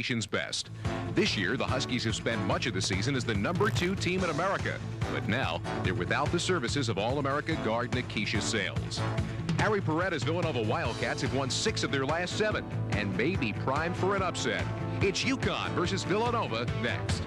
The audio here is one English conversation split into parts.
nation's best. This year, the Huskies have spent much of the season as the #2 team in America, but now they're without the services of All-America guard Nikisha Sales. Harry Paretta's Villanova Wildcats have won 6 of their last 7 and may be primed for an upset. It's UConn versus Villanova next.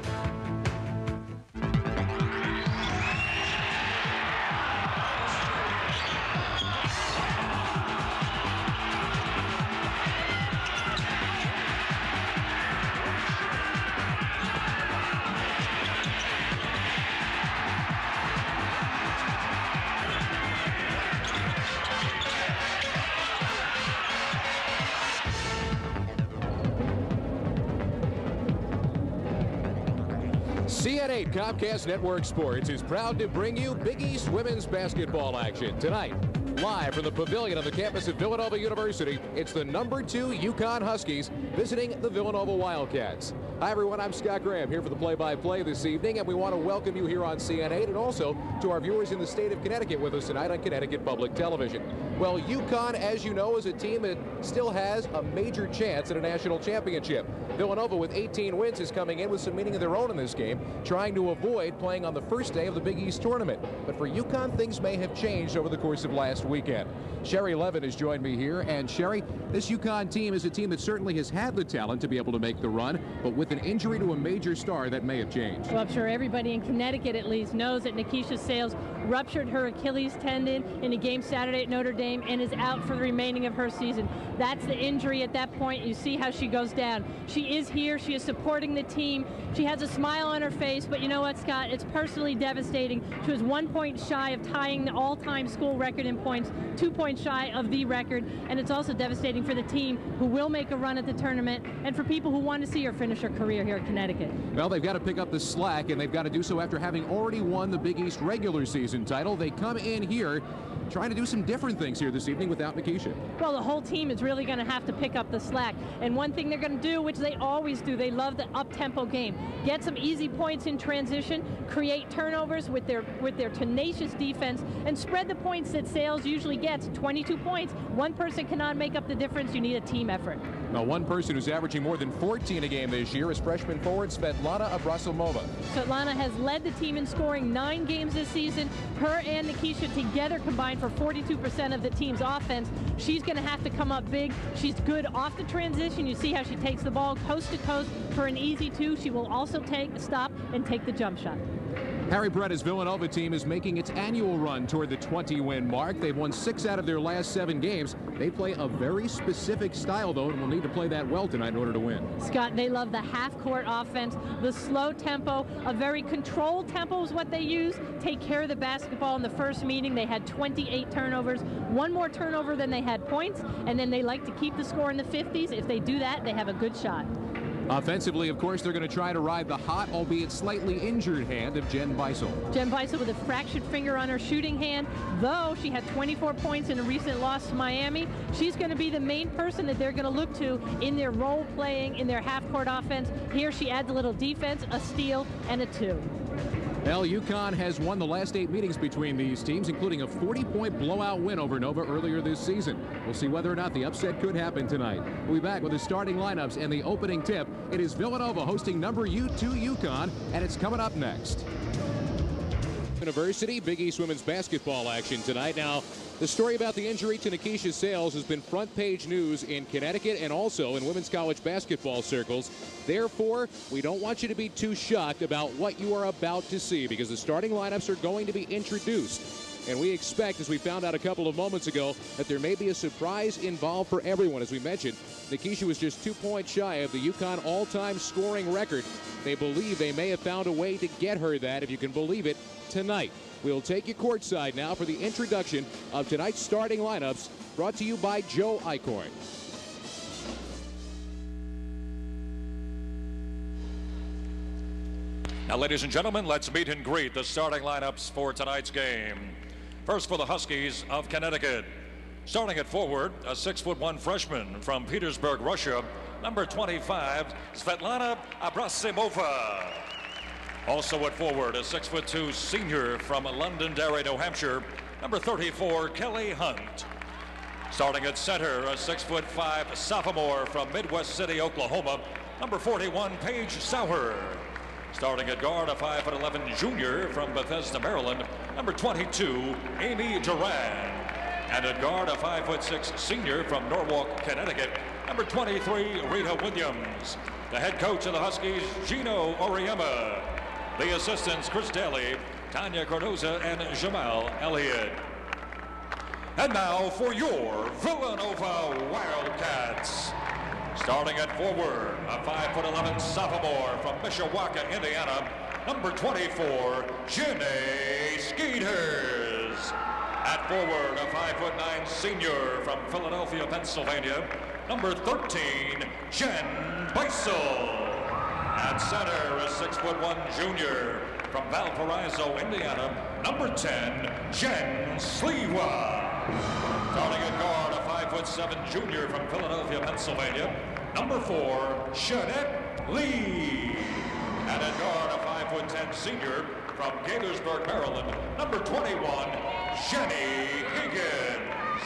CN8 Comcast Network Sports is proud to bring you Big East women's basketball action tonight. Live from the pavilion on the campus of Villanova University, it's the #2 UConn Huskies visiting the Villanova Wildcats. Hi everyone, I'm Scott Graham here for the play-by-play this evening, and we want to welcome you here on CN8 and also to our viewers in the state of Connecticut with us tonight on Connecticut Public Television. Well, UConn, as you know, is a team that still has a major chance at a national championship. Villanova, with 18 wins, is coming in with some meaning of their own in this game, trying to avoid playing on the first day of the Big East tournament. But for UConn, things may have changed over the course of last weekend. Sherry Levin has joined me here, and Sherry, this UConn team is a team that certainly has had the talent to be able to make the run, but with an injury to a major star, that may have changed. Well, I'm sure everybody in Connecticut at least knows that Nikisha Sales ruptured her Achilles tendon in a game Saturday at Notre Dame and is out for the remaining of her season. That's the injury at that point. You see how she goes down. She is here. She is supporting the team. She has a smile on her face, but you know what, Scott? It's personally devastating. She was 1 point shy of tying the all-time school record in points, 2 points shy of the record, and it's also devastating for the team who will make a run at the tournament and for people who want to see her finish her career here at Connecticut. Well, they've got to pick up the slack, and they've got to do so after having already won the Big East regular season title. They come in here trying to do some different things here this evening without Nikisha. Well, the whole team is really going to have to pick up the slack. And one thing they're going to do, which they always do, they love the up-tempo game. Get some easy points in transition, create turnovers with their tenacious defense, and spread the points that Sales usually gets, 22 points. One person cannot make up the difference. You need a team effort. Now, one person who's averaging more than 14 a game this year is freshman forward Svetlana Abrasimova. Svetlana has led the team in scoring 9 games this season. Her and Nikisha together combined for 42% of the team's offense. She's going to have to come up big. She's good off the transition. You see how she takes the ball coast to coast for an easy 2. She will also stop and take the jump shot. Harry Paretta's Villanova team is making its annual run toward the 20-win mark. They've won 6 out of their last 7 games. They play a very specific style, though, and will need to play that well tonight in order to win. Scott, they love the half-court offense, the slow tempo. A very controlled tempo is what they use. Take care of the basketball. In the first meeting, they had 28 turnovers, 1 more turnover than they had points, and then they like to keep the score in the 50s. If they do that, they have a good shot. Offensively, of course, they're going to try to ride the hot, albeit slightly injured hand of Jen Beisel. Jen Beisel with a fractured finger on her shooting hand. Though she had 24 points in a recent loss to Miami, she's going to be the main person that they're going to look to in their role playing, in their half-court offense. Here she adds a little defense, a steal, and a 2. Well, UConn has won the last 8 meetings between these teams, including a 40-point blowout win over Nova earlier this season. We'll see whether or not the upset could happen tonight. We'll be back with the starting lineups and the opening tip. It is Villanova hosting #2 UConn, and it's coming up next. University Big East women's basketball action tonight. Now, the story about the injury to Nikisha Sales has been front page news in Connecticut and also in women's college basketball circles. Therefore, we don't want you to be too shocked about what you are about to see, because the starting lineups are going to be introduced. And we expect, as we found out a couple of moments ago, that there may be a surprise involved for everyone. As we mentioned, Nikisha was just 2 points shy of the UConn all-time scoring record. They believe they may have found a way to get her that, if you can believe it, tonight. We'll take you courtside now for the introduction of tonight's starting lineups, brought to you by Joe Eichhorn. Now, ladies and gentlemen, let's meet and greet the starting lineups for tonight's game. First, for the Huskies of Connecticut. Starting at forward, a 6'1" freshman from Petersburg, Russia, number 25, Svetlana Abrasimova. Also at forward, a 6'2" senior from Londonderry, New Hampshire, number 34, Kelly Hunt. Starting at center, a 6'5" sophomore from Midwest City, Oklahoma, number 41, Paige Sauer. Starting at guard, a 5'11" junior from Bethesda, Maryland, number 22, Amy Duran. And at guard, a 5'6" senior from Norwalk, Connecticut, number 23, Rita Williams. The head coach of the Huskies, Gino Auriemma. The assistants, Chris Daly, Tanya Cardoza, and Jamal Elliott. And now for your Villanova Wildcats. Starting at forward, a 5'11" sophomore from Mishawaka, Indiana, number 24, Jenny Skeeters. At forward, a 5'9" senior from Philadelphia, Pennsylvania, number 13, Jen Beisel. At center, a 6'1" junior from Valparaiso, Indiana, number 10, Jen Sliwa. Starting at guard, a 5'7" junior from Philadelphia, Pennsylvania, number 4, Shanette Lee. And at guard, a 5'10" senior from Gaithersburg, Maryland, number 21, Jenny Higgins.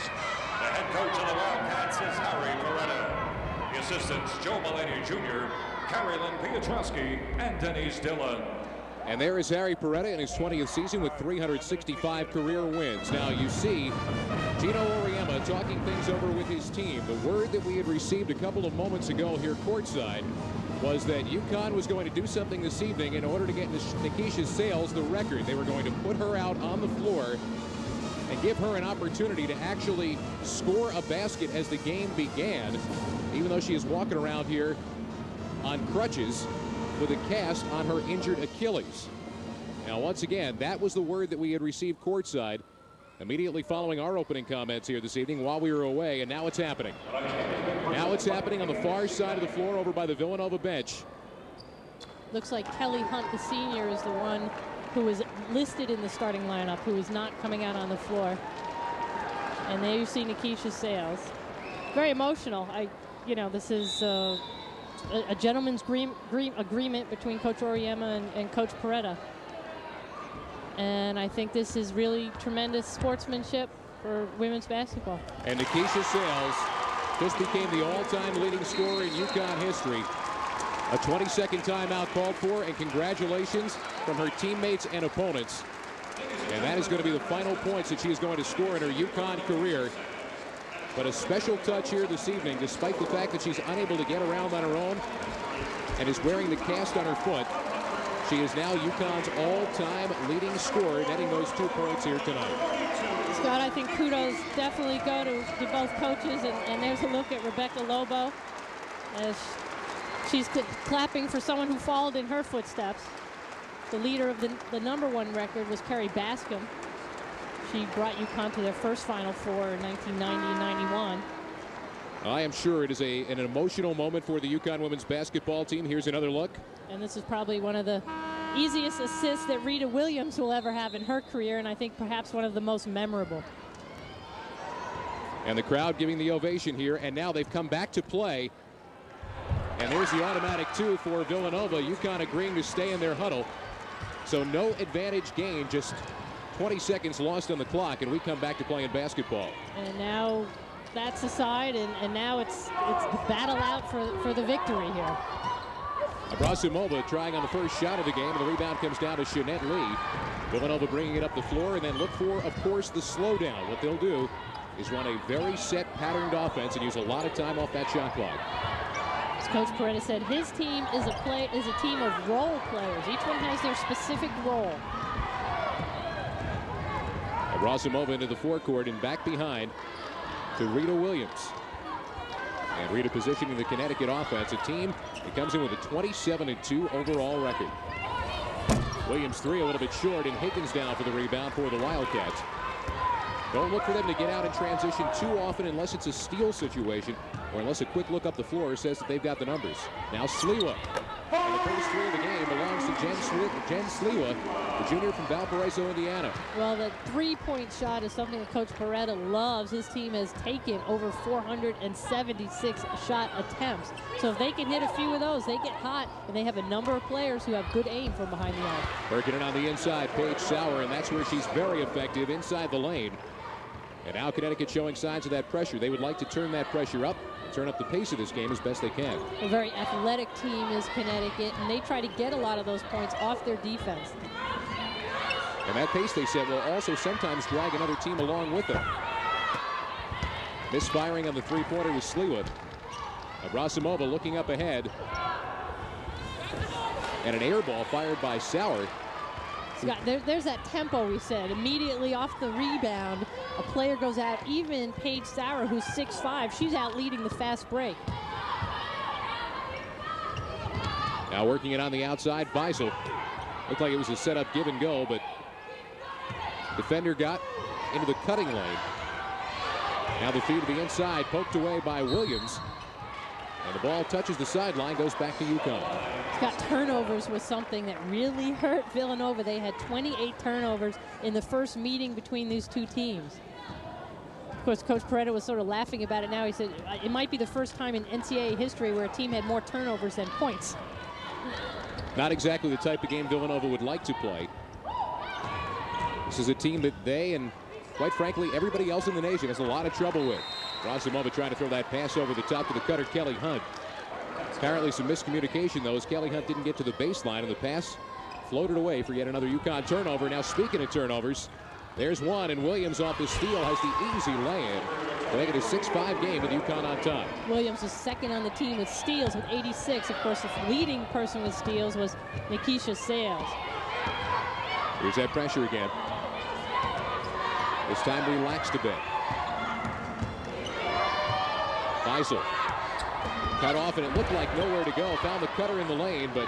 The head coach of the Wildcats is Harry Peretta. The assistants, Joe Mulaney Jr., Carolyn Piotrowski, and Denise Dillon. And there is Harry Peretta in his 20th season with 365 career wins. Now you see Gino Auriemma talking things over with his team. The word that we had received a couple of moments ago here courtside was that UConn was going to do something this evening in order to get Nikisha Sales the record. They were going to put her out on the floor and give her an opportunity to actually score a basket as the game began, even though she is walking around here on crutches with a cast on her injured Achilles. Now, once again, that was the word that we had received courtside immediately following our opening comments here this evening while we were away, and now it's happening. Now it's happening on the far side of the floor over by the Villanova bench. Looks like Kelly Hunt, the senior, is the one who is listed in the starting lineup, who is not coming out on the floor. And there you see Nikisha Sales. Very emotional. This is a gentleman's agreement between Coach Auriemma and Coach Peretta. And I think this is really tremendous sportsmanship for women's basketball. And Nikisha Sales just became the all-time leading scorer in UConn history. A 20-second timeout called for, and congratulations from her teammates and opponents. And that is going to be the final points that she is going to score in her UConn career. But a special touch here this evening, despite the fact that she's unable to get around on her own and is wearing the cast on her foot. She is now UConn's all-time leading scorer, netting those 2 points here tonight. Scott, I think kudos definitely go to both coaches, and there's a look at Rebecca Lobo as she's clapping for someone who followed in her footsteps. The leader of the #1 record was Carrie Bascom. She brought UConn to their first Final Four in 1990 and 91. I am sure it is an emotional moment for the UConn women's basketball team. Here's another look. And this is probably one of the easiest assists that Rita Williams will ever have in her career, and I think perhaps one of the most memorable. And the crowd giving the ovation here, and now they've come back to play. And there's the automatic 2 for Villanova. UConn agreeing to stay in their huddle. So no advantage gained, just 20 seconds lost on the clock, and we come back to playing basketball. And now that's aside, and now it's the battle out for the victory here. Abrasimova trying on the first shot of the game, and the rebound comes down to Shanette Lee. Villanova bringing it up the floor, and then look for, of course, the slowdown. What they'll do is run a very set, patterned offense and use a lot of time off that shot clock. As Coach Peretta said, his team is a team of role players. Each one has their specific role. Abrasimova into the forecourt and back behind to Rita Williams. And Rita positioning the Connecticut offense, a team that comes in with a 27-2 overall record. Williams 3 a little bit short, and Higgins down for the rebound for the Wildcats. Don't look for them to get out in transition too often unless it's a steal situation or unless a quick look up the floor says that they've got the numbers. Now Sliwa. And the first 3 of the game belongs to Jen Sliwa, the junior from Valparaiso, Indiana. Well, the three-point shot is something that Coach Peretta loves. His team has taken over 476 shot attempts. So if they can hit a few of those, they get hot, and they have a number of players who have good aim from behind the arc. Working it on the inside, Paige Sauer, and that's where she's very effective inside the lane. And now Connecticut showing signs of that pressure. They would like to turn that pressure up. turn up the pace of this game as best they can. A very athletic team is Connecticut, and they try to get a lot of those points off their defense. And that pace, they said, will also sometimes drag another team along with them. Misfiring on the three-pointer was Sliwa. Abrasimova looking up ahead. And an air ball fired by Sauer. Scott, there's that tempo we said. Immediately off the rebound, a player goes out. Even Paige Sauer, who's 6'5", she's out leading the fast break. Now working it on the outside, Beisel. Looked like it was a setup give and go, but defender got into the cutting lane. Now the feed to the inside, poked away by Williams. And the ball touches the sideline, goes back to UConn. Scott, turnovers was something that really hurt Villanova. They had 28 turnovers in the first meeting between these two teams. Of course, Coach Peretta was sort of laughing about it now. He said it might be the first time in NCAA history where a team had more turnovers than points. Not exactly the type of game Villanova would like to play. This is a team that they and, quite frankly, everybody else in the nation has a lot of trouble with. Abrasimova trying to throw that pass over the top to the cutter, Kelly Hunt. Apparently some miscommunication, though, as Kelly Hunt didn't get to the baseline, and the pass floated away for yet another UConn turnover. Now, speaking of turnovers, there's one, and Williams off the steal has the easy lay-in to make it a 6-5 game with UConn on top. Williams is second on the team with steals with 86. Of course, the leading person with steals was Nikisha Sales. Here's that pressure again. This time relaxed a bit. Beisel cut off, and it looked like nowhere to go. Found the cutter in the lane, but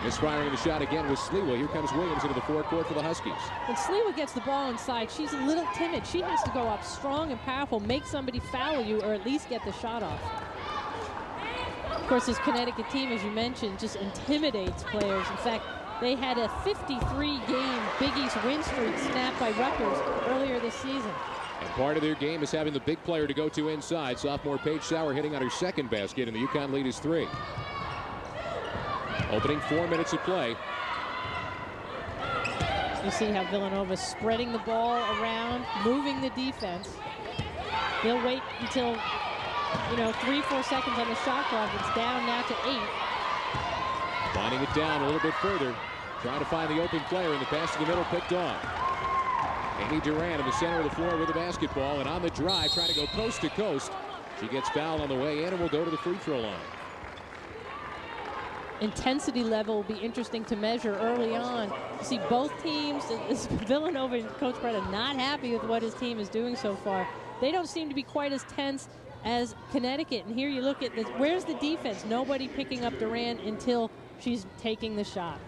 misfiring the shot again was Sliwa. Here comes Williams into the forecourt for the Huskies. When Sliwa gets the ball inside, she's a little timid. She has to go up strong and powerful, make somebody foul you, or at least get the shot off. Of course, this Connecticut team, as you mentioned, just intimidates players. In fact, they had a 53-game Big East win streak snapped by Rutgers earlier this season. And part of their game is having the big player to go to inside. Sophomore Paige Sauer hitting on her second basket, and the UConn lead is 3. Opening 4 minutes of play. You see how Villanova's spreading the ball around, moving the defense. They'll wait until, 3-4 seconds on the shot clock. It's down now to 8. Finding it down a little bit further. Trying to find the open player, and the pass to the middle picked off. Amy Duran in the center of the floor with the basketball, and on the drive, trying to go coast to coast. She gets fouled on the way in and will go to the free throw line. Intensity level will be interesting to measure early on. You see both teams, Villanova and Coach Peretta, not happy with what his team is doing so far. They don't seem to be quite as tense as Connecticut. And here you look at this. Where's the defense? Nobody picking up Duran until she's taking the shot.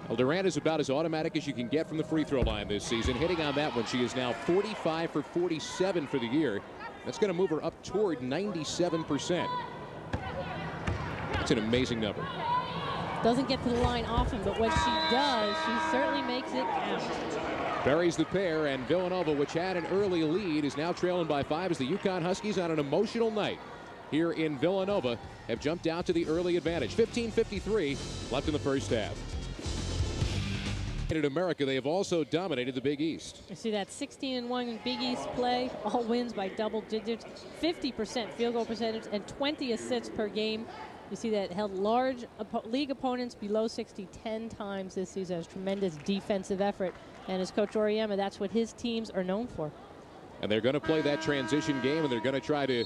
Well, Durant is about as automatic as you can get from the free throw line this season. Hitting on that one, she is now 45 for 47 for the year. That's going to move her up toward 97%. That's an amazing number. Doesn't get to the line often, but what she does, she certainly makes it count. Buries the pair, and Villanova, which had an early lead, is now trailing by 5 as the UConn Huskies, on an emotional night here in Villanova, have jumped out to the early advantage. 15:53 left in the first half. In America, they have also dominated the Big East. You see that 16-1 Big East play, all wins by double digits, 50% field goal percentage, and 20 assists per game. You see that held large league opponents below 60 10 times this season. It's tremendous defensive effort. And as Coach Auriemma, that's what his teams are known for. And they're going to play that transition game, and they're going to try to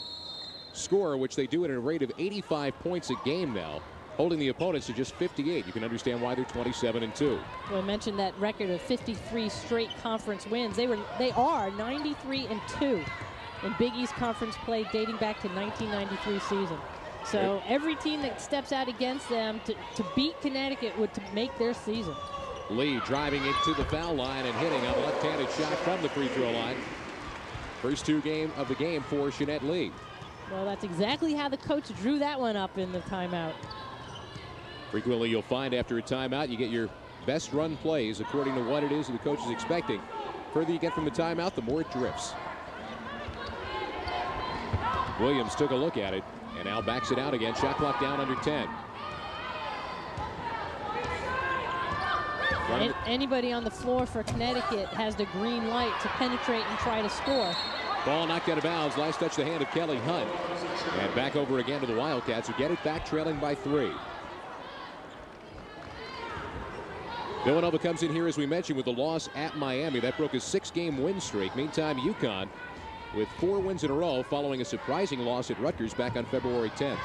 score, which they do at a rate of 85 points a game now, holding the opponents to just 58. You can understand why they're 27-2. Well, I mentioned that record of 53 straight conference wins. They are 93-2 in Big East Conference play dating back to 1993 season. So every team that steps out against them to beat Connecticut would to make their season. Lee driving into the foul line and hitting a left-handed shot from the free throw line. First two of the game for Jeanette Lee. Well, that's exactly how the coach drew that one up in the timeout. Frequently you'll find after a timeout you get your best run plays according to what it is that the coach is expecting. The further you get from the timeout, the more it drifts. Williams took a look at it and now backs it out again. Shot clock down under 10. Anybody on the floor for Connecticut has the green light to penetrate and try to score. Ball knocked out of bounds. Last touch the hand of Kelly Hunt. And back over again to the Wildcats, who get it back, trailing by 3. Villanova comes in here, as we mentioned, with a loss at Miami. That broke a 6-game win streak. Meantime, UConn with 4 wins in a row following a surprising loss at Rutgers back on February 10th.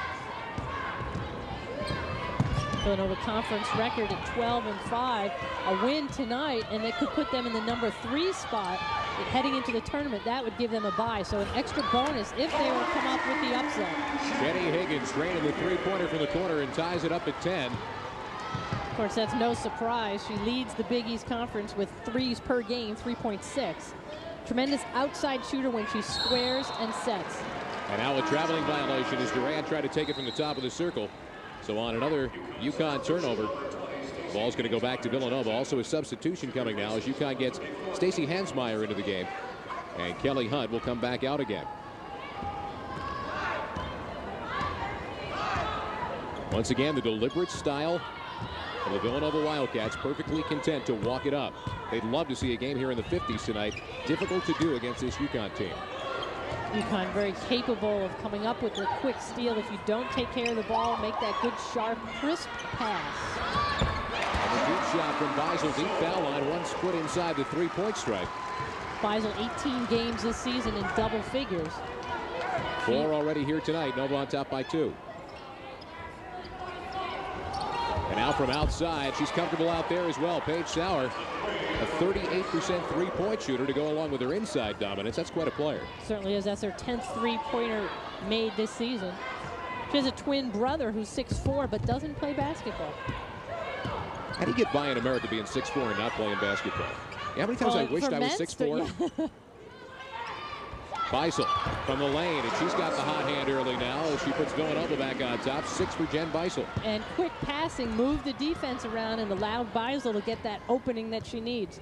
Villanova conference record at 12-5. A win tonight, and it could put them in the number 3 spot heading into the tournament. That would give them a bye, so an extra bonus if they were to come up with the upset. Jenny Higgins draining the 3-pointer from the corner and ties it up at 10. Of course, that's no surprise. She leads the Big East Conference with 3s per game, 3.6. Tremendous outside shooter when she squares and sets. And now a traveling violation as Durant tried to take it from the top of the circle. So on another UConn turnover, the ball's going to go back to Villanova. Also a substitution coming now as UConn gets Stacey Hansmeyer into the game. And Kelly Hunt will come back out again. Once again, the deliberate style of the Villanova Wildcats, perfectly content to walk it up. They'd love to see a game here in the 50s tonight. Difficult to do against this UConn team. UConn very capable of coming up with a quick steal. If you don't take care of the ball, make that good, sharp, crisp pass. And a deep shot from Beisel, deep foul line, 1 foot inside the 3-point stripe. Beisel 18 games this season in double figures. 4 already here tonight. Nova on top by 2. And now from outside, she's comfortable out there as well. Paige Sauer, a 38% 3-point shooter to go along with her inside dominance. That's quite a player. Certainly is. That's her 10th 3-pointer made this season. She has a twin brother who's 6'4", but doesn't play basketball. How do you get by in America being 6'4" and not playing basketball? Yeah, how many times I wished I was 6'4"? Yeah. Beisel from the lane, and she's got the hot hand early now as she puts Villanova back on top. 6 for Jen Beisel. And quick passing moved the defense around and allowed Beisel to get that opening that she needs.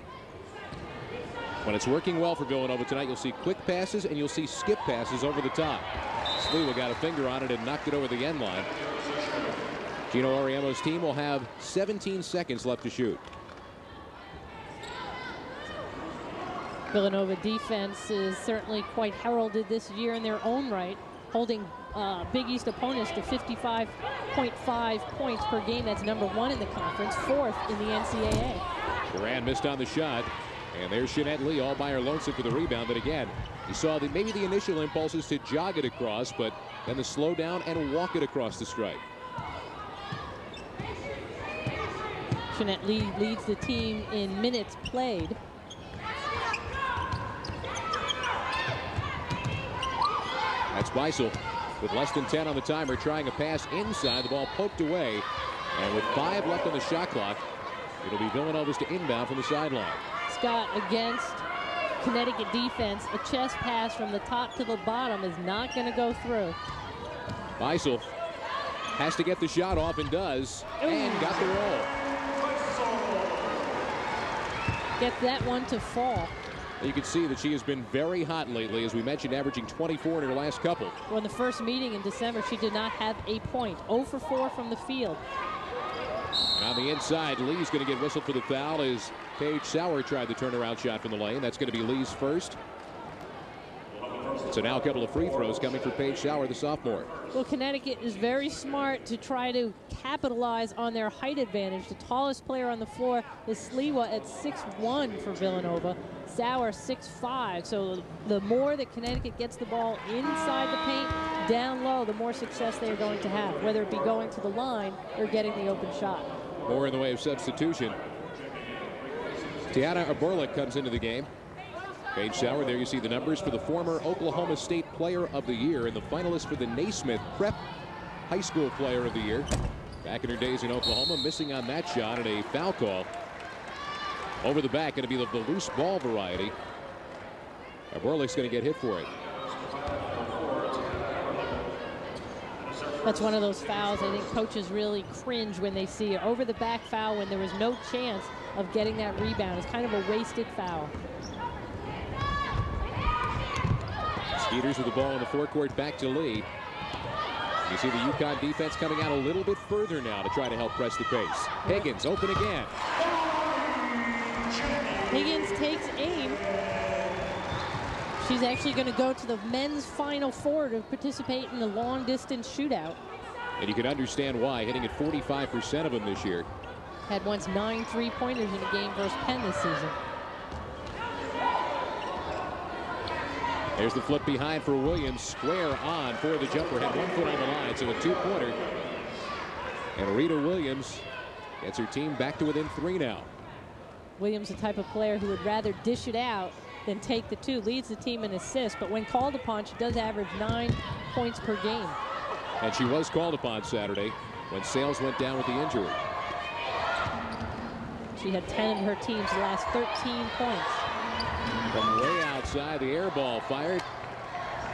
When it's working well for Villanova tonight, you'll see quick passes and you'll see skip passes over the top. Sliwa got a finger on it and knocked it over the end line. Gino Auriemmo's team will have 17 seconds left to shoot. Villanova defense is certainly quite heralded this year in their own right, holding Big East opponents to 55.5 points per game. That's number 1 in the conference, 4th in the NCAA. Durant missed on the shot, and there's Jeanette Lee all by her lonesome for the rebound. But again, you saw maybe the initial impulses to jog it across, but then the slow down and walk it across the stripe. Jeanette Lee leads the team in minutes played. That's Beisel with less than 10 on the timer, trying a pass inside. The ball poked away, and with 5 left on the shot clock, it'll be Villanova's to inbound from the sideline. Scott, against Connecticut defense, a chest pass from the top to the bottom is not going to go through. Beisel has to get the shot off and does, and got the roll. Get that one to fall. You can see that she has been very hot lately, as we mentioned, averaging 24 in her last couple. Well, in the first meeting in December, she did not have a point. 0 for 4 from the field. And on the inside, Lee's going to get whistled for the foul as Paige Sauer tried the turnaround shot from the lane. That's going to be Lee's first. So now a couple of free throws coming for Paige Sauer, the sophomore. Well, Connecticut is very smart to try to capitalize on their height advantage. The tallest player on the floor is Sliwa at 6'1" for Villanova. Sauer 6'5". So the more that Connecticut gets the ball inside the paint, down low, the more success they are going to have, whether it be going to the line or getting the open shot. More in the way of substitution. Tiana Aberlich comes into the game. Paige Sauer, there you see the numbers for the former Oklahoma State Player of the Year and the finalist for the Naismith Prep High School Player of the Year. Back in her days in Oklahoma, missing on that shot and a foul call. Over the back, going to be the loose ball variety. Aberlich's going to get hit for it. That's one of those fouls I think coaches really cringe when they see it. Over the back foul when there was no chance of getting that rebound. It's kind of a wasted foul. Skeeters with the ball in the forecourt, back to Lee. You see the UConn defense coming out a little bit further now to try to help press the pace. Higgins open again. Higgins takes aim. She's actually going to go to the men's Final Four to participate in the long-distance shootout. And you can understand why, hitting at 45% of them this year. Had once 9 3-pointers in a game versus Penn this season. There's the flip behind for Williams. Square on for the jumper. Had 1 foot on the line, so a 2-pointer. And Rita Williams gets her team back to within 3 now. Williams, the type of player who would rather dish it out than take the 2. Leads the team in assists, but when called upon, she does average 9 points per game. And she was called upon Saturday when Sales went down with the injury. She had 10 of her team's last 13 points. From way outside, the air ball fired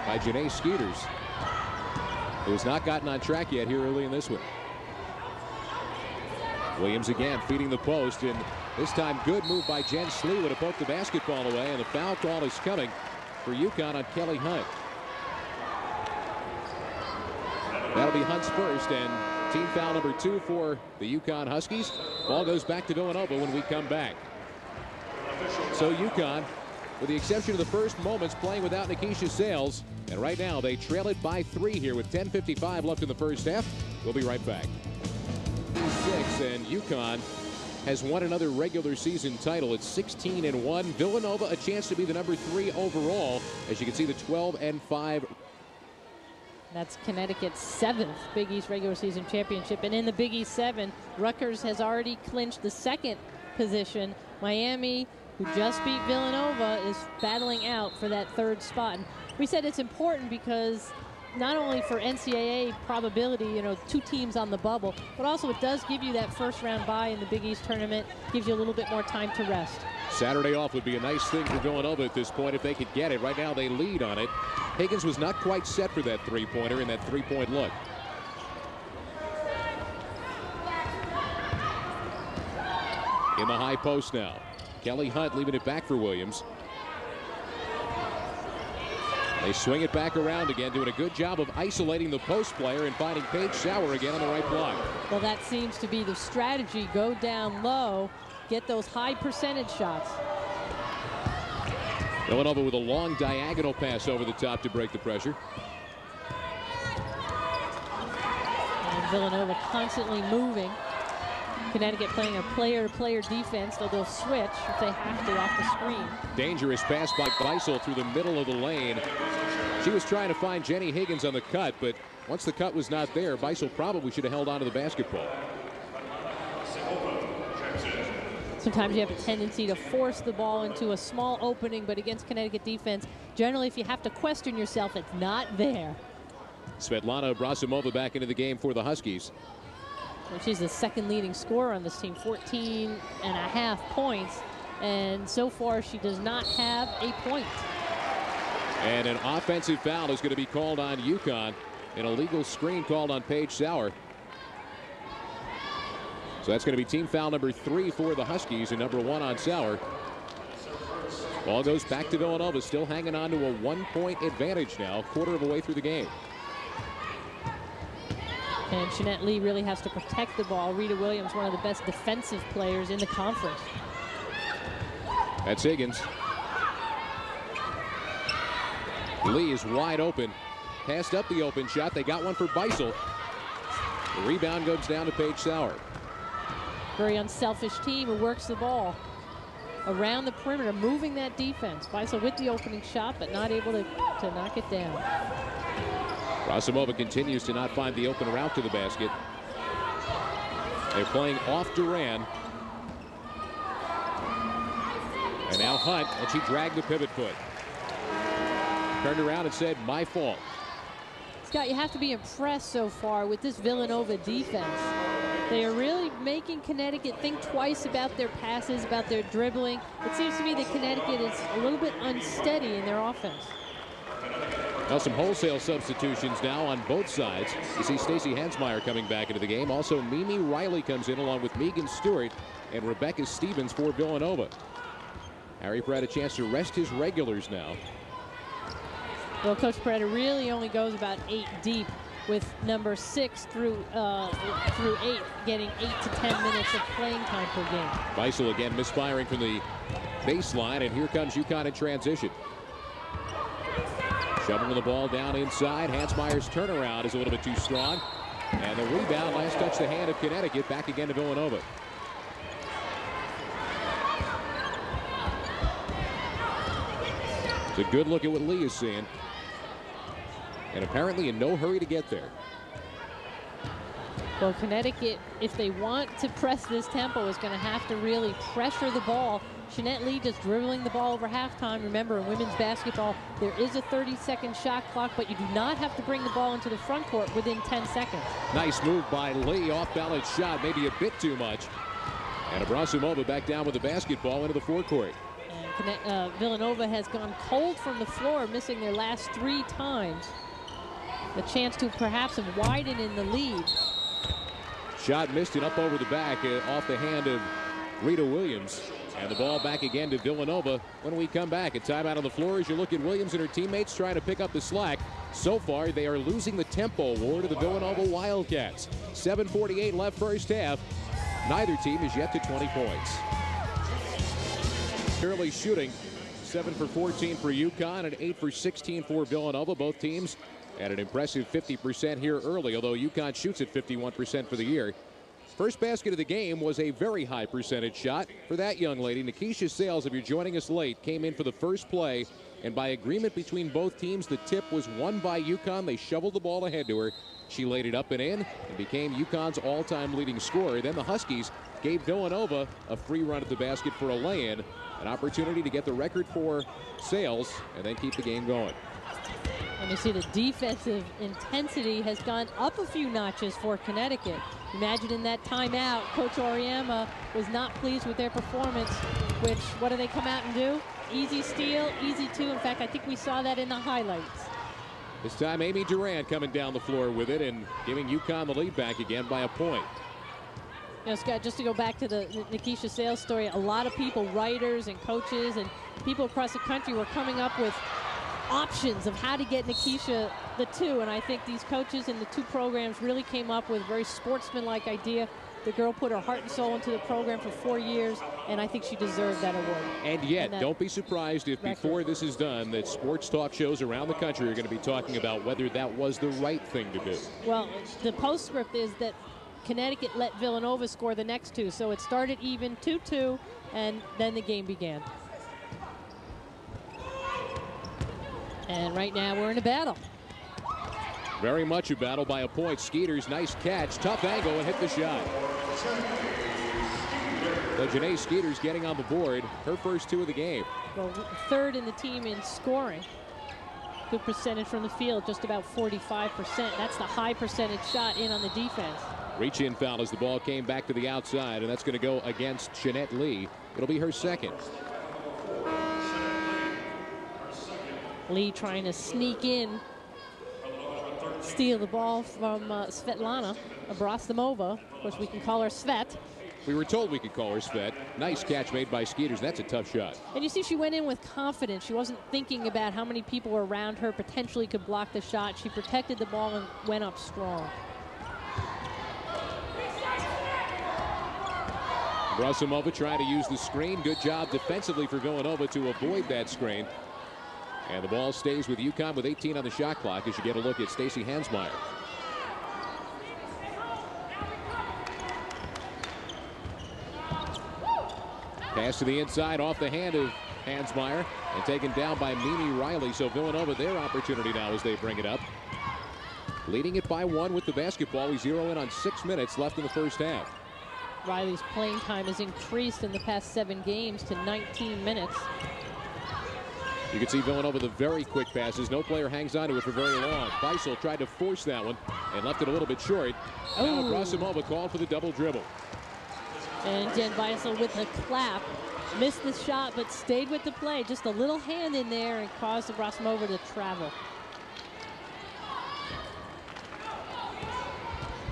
by Janae Skeeters, who has not gotten on track yet here early in this one. Williams again feeding the post, and this time good move by Jen Sleewa to poke the basketball away, and the foul call is coming for UConn on Kelly Hunt. That'll be Hunt's first, and team foul number 2 for the UConn Huskies. Ball goes back to Villanova when we come back. So UConn, with the exception of the first moments, playing without Nikisha Sales, and right now they trail it by 3 here with 10:55 left in the first half. We'll be right back. 6, and UConn has won another regular season title. It's 16-1. Villanova a chance to be the number 3 overall, as you can see the 12-5. That's Connecticut's 7th Big East regular season championship. And in the Big East 7, Rutgers has already clinched the 2nd position. Miami, who just beat Villanova, is battling out for that 3rd spot. And we said it's important because not only for NCAA probability, 2 teams on the bubble, but also it does give you that first-round bye in the Big East tournament, gives you a little bit more time to rest. Saturday off would be a nice thing for Villanova at this point if they could get it. Right now they lead on it. Higgins was not quite set for that 3-pointer in that 3-point look. In the high post now. Kelly Hunt leaving it back for Williams. They swing it back around again, doing a good job of isolating the post player and finding Paige Sauer again on the right block. Well, that seems to be the strategy. Go down low, get those high percentage shots. Villanova with a long diagonal pass over the top to break the pressure. And Villanova constantly moving. Connecticut playing a player-to-player defense, though they'll switch if they have to off the screen. Dangerous pass by Beisel through the middle of the lane. She was trying to find Jenny Higgins on the cut, but once the cut was not there, Beisel probably should have held on to the basketball. Sometimes you have a tendency to force the ball into a small opening, but against Connecticut defense, generally if you have to question yourself, it's not there. Svetlana Abrasimova back into the game for the Huskies. Well, she's the 2nd leading scorer on this team, 14.5 points. And so far, she does not have a point. And an offensive foul is going to be called on UConn. An illegal screen called on Paige Sauer. So that's going to be team foul number 3 for the Huskies and number 1 on Sauer. Ball goes back to Villanova, still hanging on to a 1-point advantage now, quarter of a way through the game. And Jeanette Lee really has to protect the ball. Rita Williams, one of the best defensive players in the conference. That's Higgins. Lee is wide open. Passed up the open shot. They got one for Beisel. The rebound goes down to Paige Sauer. Very unselfish team who works the ball around the perimeter, moving that defense. Beisel with the opening shot, but not able to knock it down. Rasimova continues to not find the open route to the basket. They're playing off Duran. And now Hunt, and she dragged the pivot foot. Turned around and said, my fault. Scott, you have to be impressed so far with this Villanova defense. They are really making Connecticut think twice about their passes, about their dribbling. It seems to me that Connecticut is a little bit unsteady in their offense. Now some wholesale substitutions now on both sides. You see Stacey Hansmeyer coming back into the game. Also Mimi Riley comes in along with Megan Stewart and Rebecca Stevens for Villanova. Harry Pratt a chance to rest his regulars now. Well, Coach Peretta really only goes about 8 deep, with number 6 through 8 getting 8 to 10 minutes of playing time per game. Beisel again misfiring from the baseline, and here comes UConn in transition. Shoveling the ball down inside. Hansmeyer's turnaround is a little bit too strong. And the rebound, last touch the hand of Connecticut. Back again to Villanova. It's a good look at what Lee is seeing. And apparently in no hurry to get there. Well, Connecticut, if they want to press this tempo, is going to have to really pressure the ball. Jeanette Lee just dribbling the ball over halftime. Remember, in women's basketball, there is a 30-second shot clock, but you do not have to bring the ball into the front court within 10 seconds. Nice move by Lee. Off-balance shot, maybe a bit too much. And Abrasimova back down with the basketball into the forecourt. And Villanova has gone cold from the floor, missing their last 3 times. The chance to perhaps have widened in the lead. Shot missed it up over the back off the hand of Rita Williams. And the ball back again to Villanova when we come back. A timeout on the floor as you look at Williams and her teammates trying to pick up the slack. So far, they are losing the tempo war to the Villanova Wildcats. 7:48 left first half. Neither team is yet to 20 points. Early shooting, 7 for 14 for UConn and 8 for 16 for Villanova. Both teams at an impressive 50% here early, although UConn shoots at 51% for the year. First basket of the game was a very high percentage shot for that young lady. Nikisha Sales, if you're joining us late, came in for the first play, and by agreement between both teams, the tip was won by UConn. They shoveled the ball ahead to her. She laid it up and in and became UConn's all-time leading scorer. Then the Huskies gave Villanova a free run at the basket for a lay-in, an opportunity to get the record for Sales and then keep the game going. And you see the defensive intensity has gone up a few notches for Connecticut. Imagine in that timeout, Coach Auriemma was not pleased with their performance, which, what do they come out and do? Easy steal, easy two. In fact, I think we saw that in the highlights. This time, Amy Durant coming down the floor with it and giving UConn the lead back again by a point. You know, Scott, just to go back to the Nikisha Sales story, a lot of people, writers and coaches and people across the country were coming up with options of how to get Nikisha the 2, and I think these coaches in the 2 programs really came up with a very sportsmanlike idea. The girl put her heart and soul into the program for 4 years, and I think she deserved that award. And yet, don't be surprised if before this is done that sports talk shows around the country are going to be talking about whether that was the right thing to do. Well, the postscript is that Connecticut let Villanova score the next 2, so it started even 2-2, and then the game began. And right now we're in a battle. Very much a battle by a point. Skeeters, nice catch, tough angle, and hit the shot. So Janae Skeeters getting on the board, her first 2 of the game. Well, 3rd in the team in scoring. Good percentage from the field, just about 45%. That's the high percentage shot in on the defense. Reach-in foul as the ball came back to the outside, and that's going to go against Jeanette Lee. It'll be her second. Lee trying to sneak in, steal the ball from Svetlana Abrasimova. Of course, we can call her Svet. We were told we could call her Svet. Nice catch made by Skeeters. That's a tough shot. And you see she went in with confidence. She wasn't thinking about how many people were around her potentially could block the shot. She protected the ball and went up strong. Abrasimova trying to use the screen. Good job defensively for Villanova to avoid that screen. And the ball stays with UConn with 18 on the shot clock as you get a look at Stacey Hansmeier. Pass to the inside off the hand of Hansmeier and taken down by Mimi Riley. So Villanova, their opportunity now as they bring it up. Leading it by 1 with the basketball. We zero in on 6 minutes left in the first half. Riley's playing time has increased in the past 7 games to 19 minutes. You can see Villanova with the very quick passes. No player hangs on to it for very long. Beisel tried to force that one and left it a little bit short. Now Abrasimova called for the double dribble. And Jen Beisel with the clap. Missed the shot, but stayed with the play. Just a little hand in there and caused Abrasimova to travel.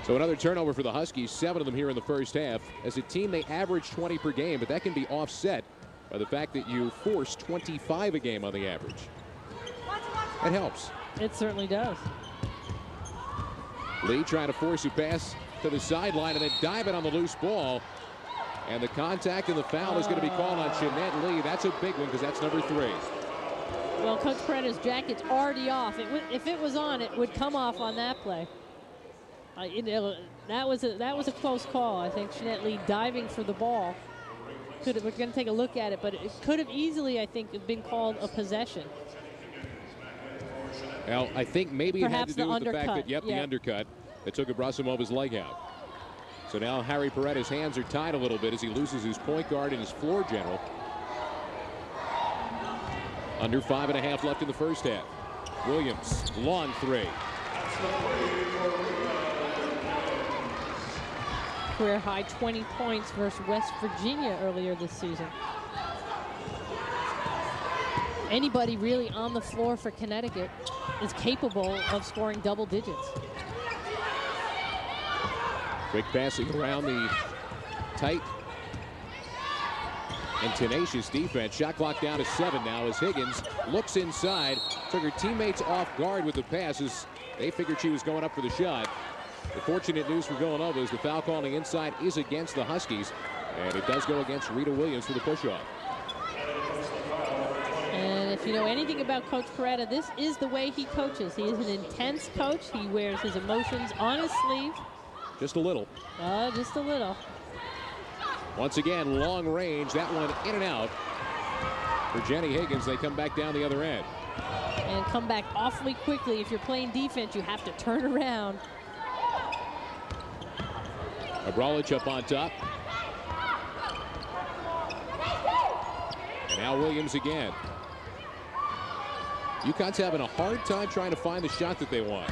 So another turnover for the Huskies. 7 of them here in the first half. As a team, they average 20 per game, but that can be offset by the fact that you force 25 a game on the average. It helps. It certainly does. Lee trying to force a pass to the sideline and then dive it on the loose ball. And the contact and the foul is going to be called on Jeanette Lee. That's a big one because that's number 3. Well, Coach Peretta's jacket's already off. If it was on, it would come off on that play. That was a close call. I think Jeanette Lee diving for the ball. We're going to take a look at it, but it could have easily, I think, been called a possession. Well, I think maybe it had to do with the fact that, the undercut that took Abrasimova's leg out. So now Harry Peretta's hands are tied a little bit as he loses his point guard and his floor general. Under 5.5 left in the first half. Williams, long three. Career high 20 points versus West Virginia earlier this season. Anybody really on the floor for Connecticut is capable of scoring double digits. Quick passing around the tight and tenacious defense. Shot clock down to 7 now as Higgins looks inside. Took her teammates off guard with the passes. They figured she was going up for the shot. The fortunate news for Villanova is the foul calling inside is against the Huskies. And it does go against Rita Williams for the push-off. And if you know anything about Coach Peretta, this is the way he coaches. He is an intense coach. He wears his emotions on his sleeve. Just a little. Just a little. Once again, long range. That one in and out. For Jenny Higgins, they come back down the other end. And come back awfully quickly. If you're playing defense, you have to turn around. Abralich up on top. And now Williams again. UConn's having a hard time trying to find the shot that they want.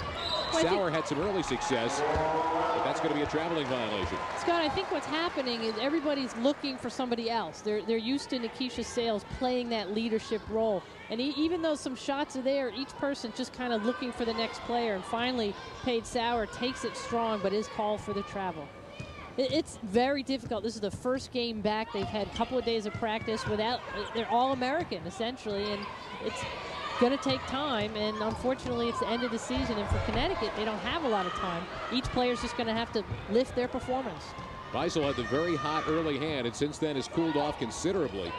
Sauer had some early success, but that's going to be a traveling violation. Scott, I think what's happening is everybody's looking for somebody else. They're used to Nikisha Sales playing that leadership role. And even though some shots are there, each person's just kind of looking for the next player. And finally, Paige Sauer takes it strong, but is called for the travel. It's very difficult. This is the first game back. They've had a couple of days of practice without, they're all American essentially, and it's going to take time, and unfortunately it's the end of the season, and for Connecticut they don't have a lot of time. Each player's just going to have to lift their performance. Beisel had the very hot early hand, and since then has cooled off considerably,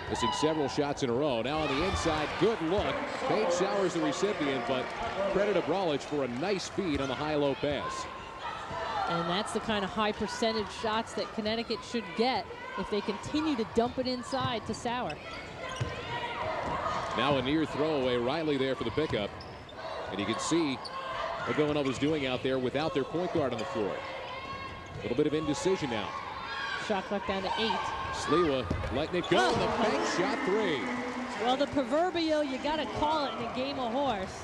missing several shots in a row. Now on the inside, good look. Paige Sauer's the recipient, but credit Abralich for a nice feed on the high-low pass. And that's the kind of high percentage shots that Connecticut should get if they continue to dump it inside to Sauer. Now a near throwaway. Riley there for the pickup. And you can see what Villanova's doing out there without their point guard on the floor. A little bit of indecision now. Shot clock down to 8. Sliwa letting it go. The bank shot 3. Well, the proverbial, you got to call it in a game of horse.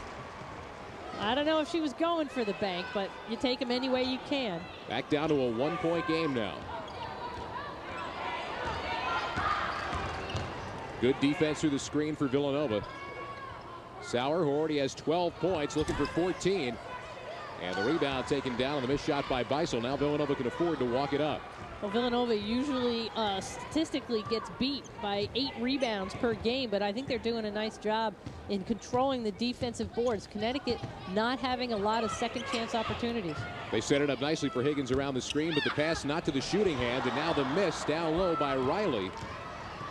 I don't know if she was going for the bank, but you take them any way you can. Back down to a 1-point game now. Good defense through the screen for Villanova. Sauer, who already has 12 points, looking for 14. And the rebound taken down on the missed shot by Beisel. Now Villanova can afford to walk it up. Well, Villanova usually statistically gets beat by 8 rebounds per game, but I think they're doing a nice job in controlling the defensive boards. Connecticut not having a lot of second chance opportunities. They set it up nicely for Higgins around the screen, but the pass not to the shooting hand, and now the miss down low by Riley.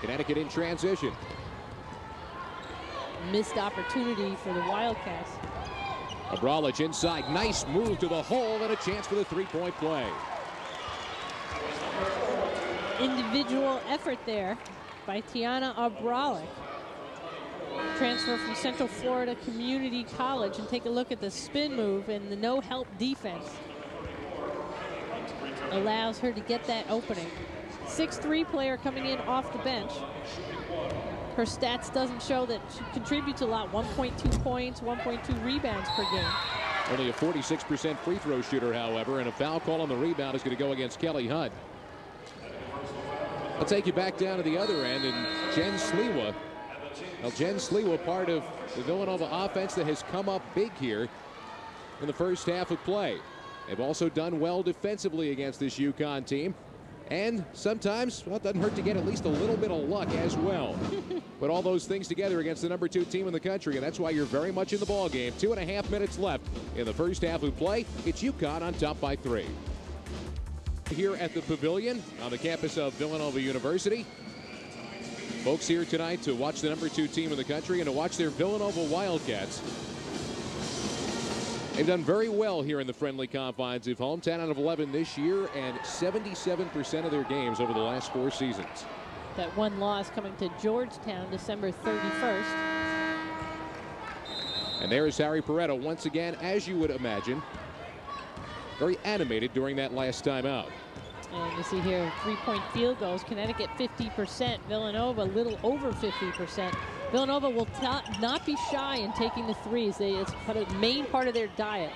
Connecticut in transition. Missed opportunity for the Wildcats. Abralich inside, nice move to the hole, and a chance for the three-point play. Individual effort there by Tiana Abralich. Transfer from Central Florida Community College, and take a look at the spin move and the no-help defense. Allows her to get that opening. 6'3" player coming in off the bench. Her stats doesn't show that she contributes a lot. 1.2 points, 1.2 rebounds per game. Only a 46% free throw shooter, however, and a foul call on the rebound is going to go against Kelly Hunt. I'll take you back down to the other end, and Jen Sliwa. Now, Jen Sliwa, part of the Villanova offense that has come up big here in the first half of play. They've also done well defensively against this UConn team. And sometimes, well, it doesn't hurt to get at least a little bit of luck as well. But all those things together against the #2 team in the country, and that's why you're very much in the ball game. 2.5 minutes left in the first half of play. It's UConn on top by 3. Here at the Pavilion on the campus of Villanova University. Folks here tonight to watch the number 2 team in the country and to watch their Villanova Wildcats. They've done very well here in the friendly confines of home. 10 out of 11 this year and 77% of their games over the last 4 seasons. That one loss coming to Georgetown December 31st. And there is Harry Peretta once again, as you would imagine, very animated during that last time out. And you see here 3-point field goals. Connecticut 50%. Villanova a little over 50%. Villanova will not be shy in taking the threes. It's a main part of their diet.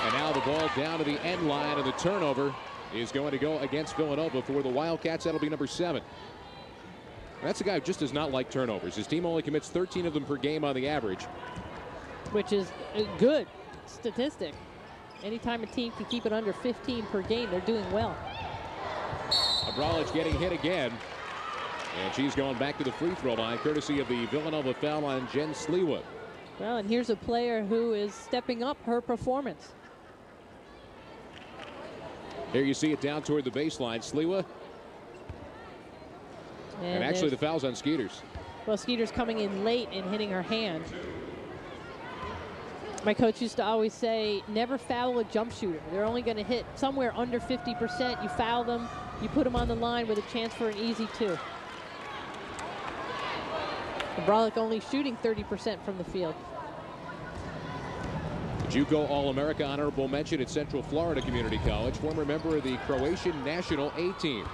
And now the ball down to the end line, and the turnover is going to go against Villanova for the Wildcats. That'll be number 7. That's a guy who just does not like turnovers. His team only commits 13 of them per game on the average, which is a good statistic. Anytime a team can keep it under 15 per game, they're doing well. Abralic getting hit again. And she's going back to the free throw line, courtesy of the Villanova foul on Jen Sleewood. Well, and here's a player who is stepping up her performance. Here you see it down toward the baseline. Sleewood. And actually the foul's on Skeeters. Well, Skeeters coming in late and hitting her hand. My coach used to always say, never foul a jump shooter. They're only going to hit somewhere under 50%. You foul them, you put them on the line with a chance for an easy 2. Abralic only shooting 30% from the field. JUCO All-America honorable mention at Central Florida Community College, former member of the Croatian national A team.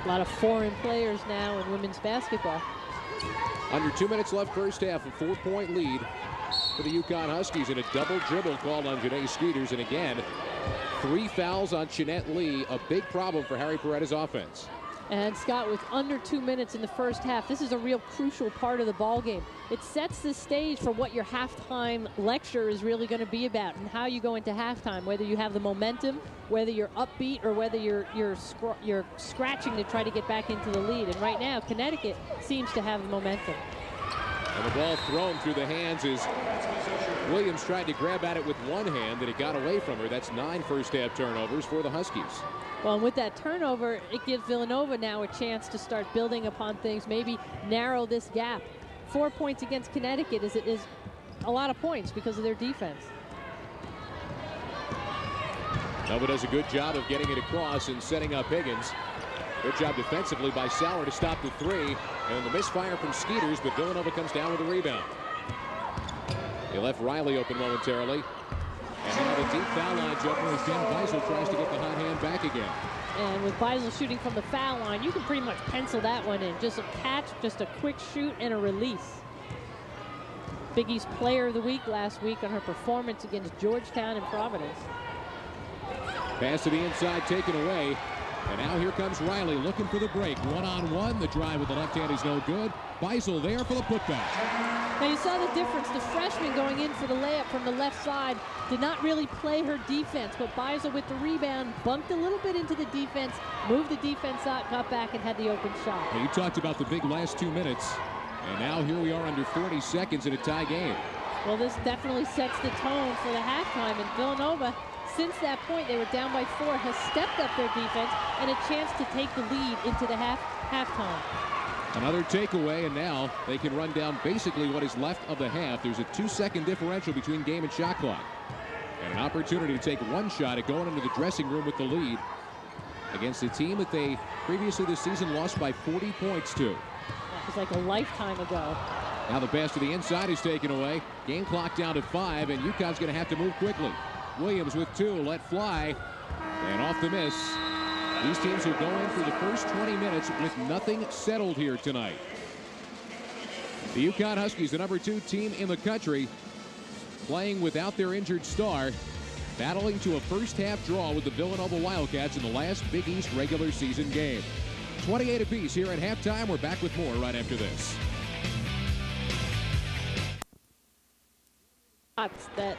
A lot of foreign players now in women's basketball. Under 2 minutes left first half, a 4-point lead for the UConn Huskies, and a double dribble called on Janae Skeeters. And again, 3 fouls on Shanette Lee, a big problem for Harry Peretta's offense. And Scott, with under 2 minutes in the first half, this is a real crucial part of the ball game. It sets the stage for what your halftime lecture is really going to be about, and how you go into halftime, whether you have the momentum, whether you're upbeat, or whether you're scratching to try to get back into the lead. And right now, Connecticut seems to have the momentum. And the ball thrown through the hands as Williams tried to grab at it with one hand, and it got away from her. That's 9 first half turnovers for the Huskies. Well, and with that turnover, it gives Villanova now a chance to start building upon things, maybe narrow this gap. 4 points against Connecticut is a lot of points because of their defense. Nova does a good job of getting it across and setting up Higgins. Good job defensively by Sauer to stop the 3. And the misfire from Skeeters, but Villanova comes down with a rebound. They left Riley open momentarily. And now the deep foul line jumper as Jen Beisel tries to get the hot hand back again. And with Beisel shooting from the foul line, you can pretty much pencil that one in. Just a catch, just a quick shoot, and a release. Big East Player of the Week last week on her performance against Georgetown and Providence. Pass to the inside taken away. And now here comes Riley looking for the break. One-on-one. The drive with the left hand is no good. Beisel there for the putback. Now you saw the difference. The freshman going in for the layup from the left side did not really play her defense, but Beisel with the rebound bumped a little bit into the defense, moved the defense out, got back, and had the open shot. Now you talked about the big last 2 minutes, and now here we are under 40 seconds in a tie game. Well, this definitely sets the tone for the halftime, and Villanova, since that point, they were down by 4, has stepped up their defense and a chance to take the lead into the halftime. Another takeaway, and now they can run down basically what is left of the half. There's a 2-second differential between game and shot clock. And an opportunity to take one shot at going into the dressing room with the lead against a team that they previously this season lost by 40 points to. That was like a lifetime ago. Now the pass to the inside is taken away. Game clock down to 5, and UConn's going to have to move quickly. Williams with 2, let fly, and off the miss. These teams will go in for the first 20 minutes with nothing settled here tonight. The UConn Huskies, the number 2 team in the country, playing without their injured star, battling to a first half draw with the Villanova Wildcats in the last Big East regular season game. 28 apiece here at halftime. We're back with more right after this. That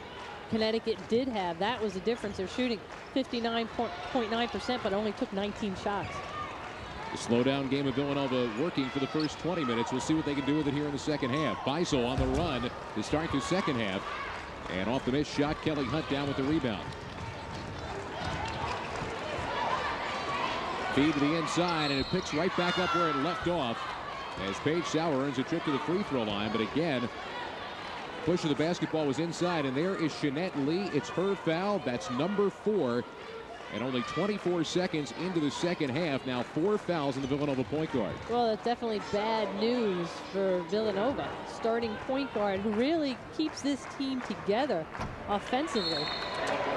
Connecticut did have. That was the difference. They're shooting 59.9%, but only took 19 shots. The slow-down game of Villanova working for the first 20 minutes. We'll see what they can do with it here in the second half. Beisel on the run to start the second half. And off the miss shot, Kelly Hunt down with the rebound. Feed to the inside, and it picks right back up where it left off as Paige Sauer earns a trip to the free throw line. But again, push of the basketball was inside, and there is Jeanette Lee. It's her foul. That's number 4. And only 24 seconds into the second half. Now 4 fouls in the Villanova point guard. Well, that's definitely bad news for Villanova. Starting point guard who really keeps this team together offensively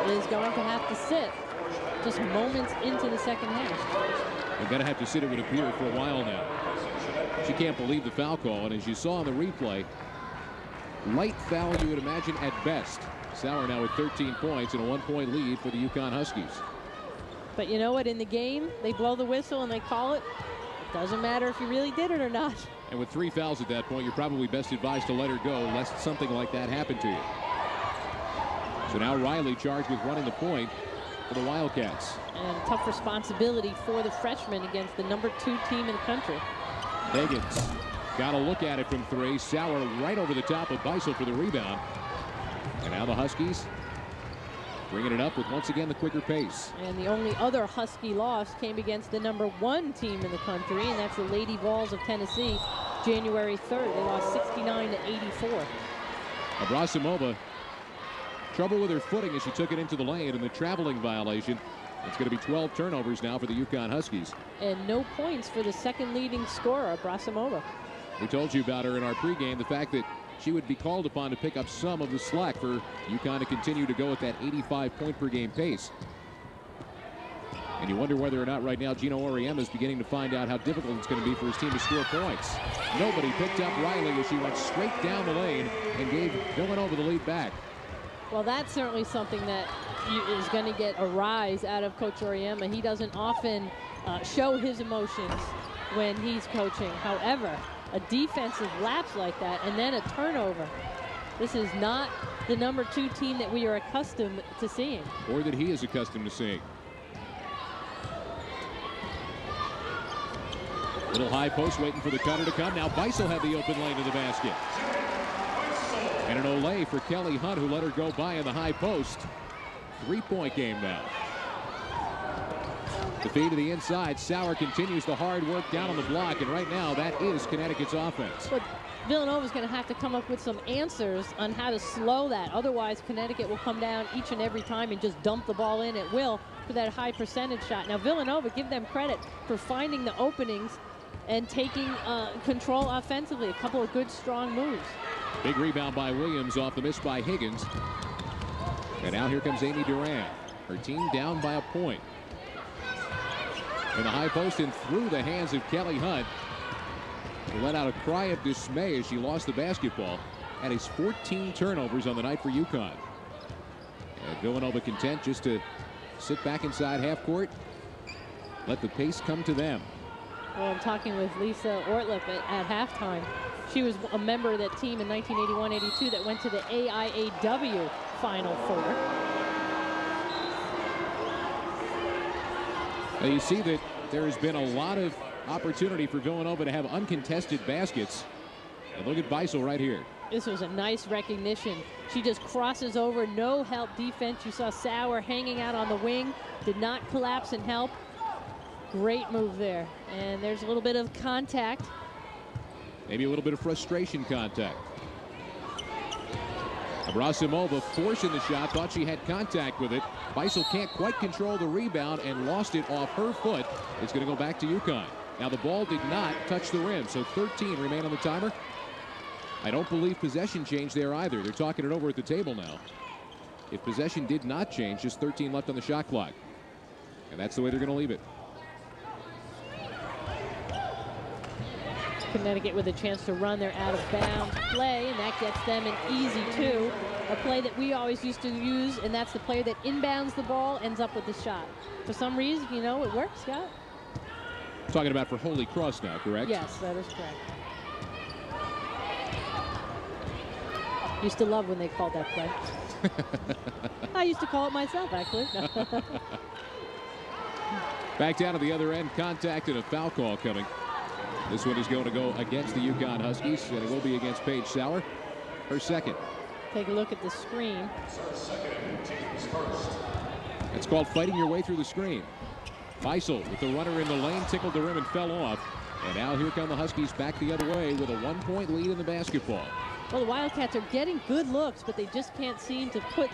is going to have to sit just moments into the second half. They're going to have to sit, it would appear, for a while now. She can't believe the foul call. And as you saw in the replay, light foul you would imagine at best. Sauer now with 13 points and a 1-point lead for the UConn Huskies. But you know what? In the game, they blow the whistle and they call it. It doesn't matter if you really did it or not. And with 3 fouls at that point, you're probably best advised to let her go lest something like that happen to you. So now Riley charged with running the point for the Wildcats. And tough responsibility for the freshman against the number 2 team in the country. Higgins got a look at it from 3. Sauer right over the top of Beisel for the rebound. And now the Huskies bringing it up with once again the quicker pace. And the only other Husky loss came against the number 1 team in the country, and that's the Lady Vols of Tennessee, January 3rd. They lost 69-84. Abrasimova, trouble with her footing as she took it into the lane, and the traveling violation. It's going to be 12 turnovers now for the UConn Huskies. And no points for the second leading scorer, Abrasimova. We told you about her in our pregame, the fact that she would be called upon to pick up some of the slack for UConn to continue to go at that 85-point-per-game pace. And you wonder whether or not right now Gino Auriemma is beginning to find out how difficult it's going to be for his team to score points. Nobody picked up Riley as she went straight down the lane and gave Villanova the lead back. Well, that's certainly something that is going to get a rise out of Coach Auriemma. He doesn't often show his emotions when he's coaching. However, a defensive lapse like that and then a turnover. This is not the number 2 team that we are accustomed to seeing. Or that he is accustomed to seeing. Little high post waiting for the cutter to come. Now Beisel had the open lane to the basket. And an Olay for Kelly Hunt, who let her go by in the high post. 3-point game now. The feed to the inside. Sauer continues the hard work down on the block, and right now that is Connecticut's offense. But Villanova's going to have to come up with some answers on how to slow that. Otherwise, Connecticut will come down each and every time and just dump the ball in at will for that high percentage shot. Now, Villanova, give them credit for finding the openings and taking control offensively. A couple of good, strong moves. Big rebound by Williams off the miss by Higgins. And now here comes Amy Duran. Her team down by a point. In the high post and through the hands of Kelly Hunt. She let out a cry of dismay as she lost the basketball. And it's 14 turnovers on the night for UConn. And Villanova content just to sit back inside half court. Let the pace come to them. Well, I'm talking with Lisa Ortlip at halftime. She was a member of that team in 1981-82 that went to the AIAW Final Four. Now you see that there has been a lot of opportunity for Villanova to have uncontested baskets. And look at Beisel right here. This was a nice recognition. She just crosses over, no help defense. You saw Sauer hanging out on the wing, did not collapse and help. Great move there. And there's a little bit of contact. Maybe a little bit of frustration contact. Abrasimova forcing the shot, thought she had contact with it. Beisel can't quite control the rebound and lost it off her foot. It's going to go back to UConn. Now the ball did not touch the rim, so 13 remain on the timer. I don't believe possession changed there either. They're talking it over at the table now. If possession did not change, just 13 left on the shot clock. And that's the way they're going to leave it. Connecticut with a chance to run their out-of-bounds play, and that gets them an easy 2. A play that we always used to use, and that's the player that inbounds the ball, ends up with the shot. For some reason, you know, it works, Scott. Talking about for Holy Cross now, correct? Yes, that is correct. Used to love when they called that play. I used to call it myself, actually. Back down to the other end, contact and a foul call coming. This one is going to go against the UConn Huskies, and it will be against Paige Sauer, her second. Take a look at the screen. It's called fighting your way through the screen. Beisel with the runner in the lane, tickled the rim and fell off. And now here come the Huskies back the other way with a 1-point lead in the basketball. Well, the Wildcats are getting good looks, but they just can't seem to put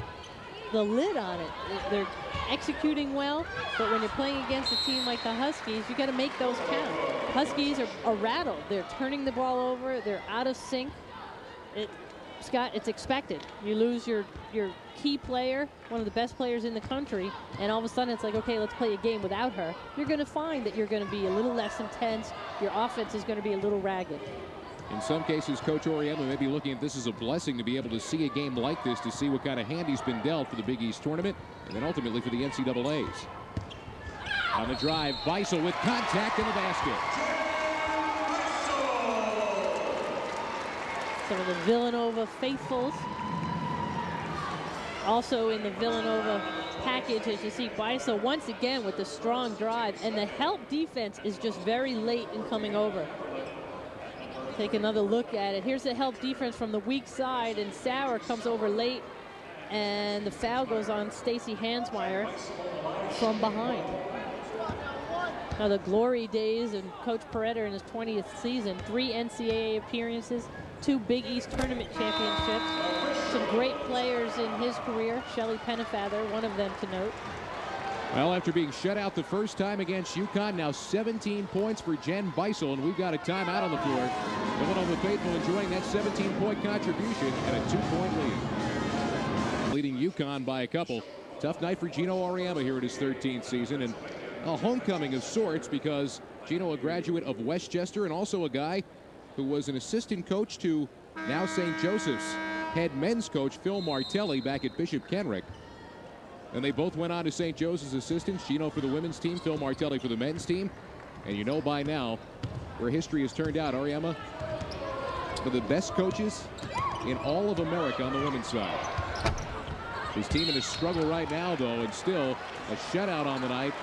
the lid on it. They're executing well, but when you're playing against a team like the Huskies, you got to make those count. Huskies are rattled. They're turning the ball over. They're out of sync. Scott, it's expected. You lose your key player, one of the best players in the country, and all of a sudden it's like, okay, let's play a game without her. You're going to find that you're going to be a little less intense. Your offense is going to be a little ragged. In some cases, Coach Auriemma may be looking at this as a blessing to be able to see a game like this, to see what kind of hand he's been dealt for the Big East tournament, and then ultimately for the NCAAs. On the drive, Beisel with contact in the basket. Some of the Villanova faithfuls. Also in the Villanova package, as you see, Beisel once again with the strong drive, and the help defense is just very late in coming over. Take another look at it. Here's the help defense from the weak side, and Sauer comes over late, and the foul goes on Stacey Hansmeyer from behind. Now the glory days and Coach Peretta in his 20th season, 3 NCAA appearances, 2 Big East tournament championships, some great players in his career. Shelley Pennefather, one of them to note. Well, after being shut out the first time against UConn, now 17 points for Jen Beisel, and we've got a timeout on the floor. Villanova faithful enjoying that 17-point contribution and a 2-point lead. Leading UConn by a couple. Tough night for Gino Auriemma here in his 13th season, and a homecoming of sorts, because Gino, a graduate of Westchester, and also a guy who was an assistant coach to now St. Joseph's head men's coach Phil Martelli back at Bishop Kenrick. And they both went on to St. Joseph's assistants, Gino for the women's team, Phil Martelli for the men's team. And you know by now where history has turned out. Auriemma, one of the best coaches in all of America on the women's side. His team in a struggle right now, though, and still a shutout on the night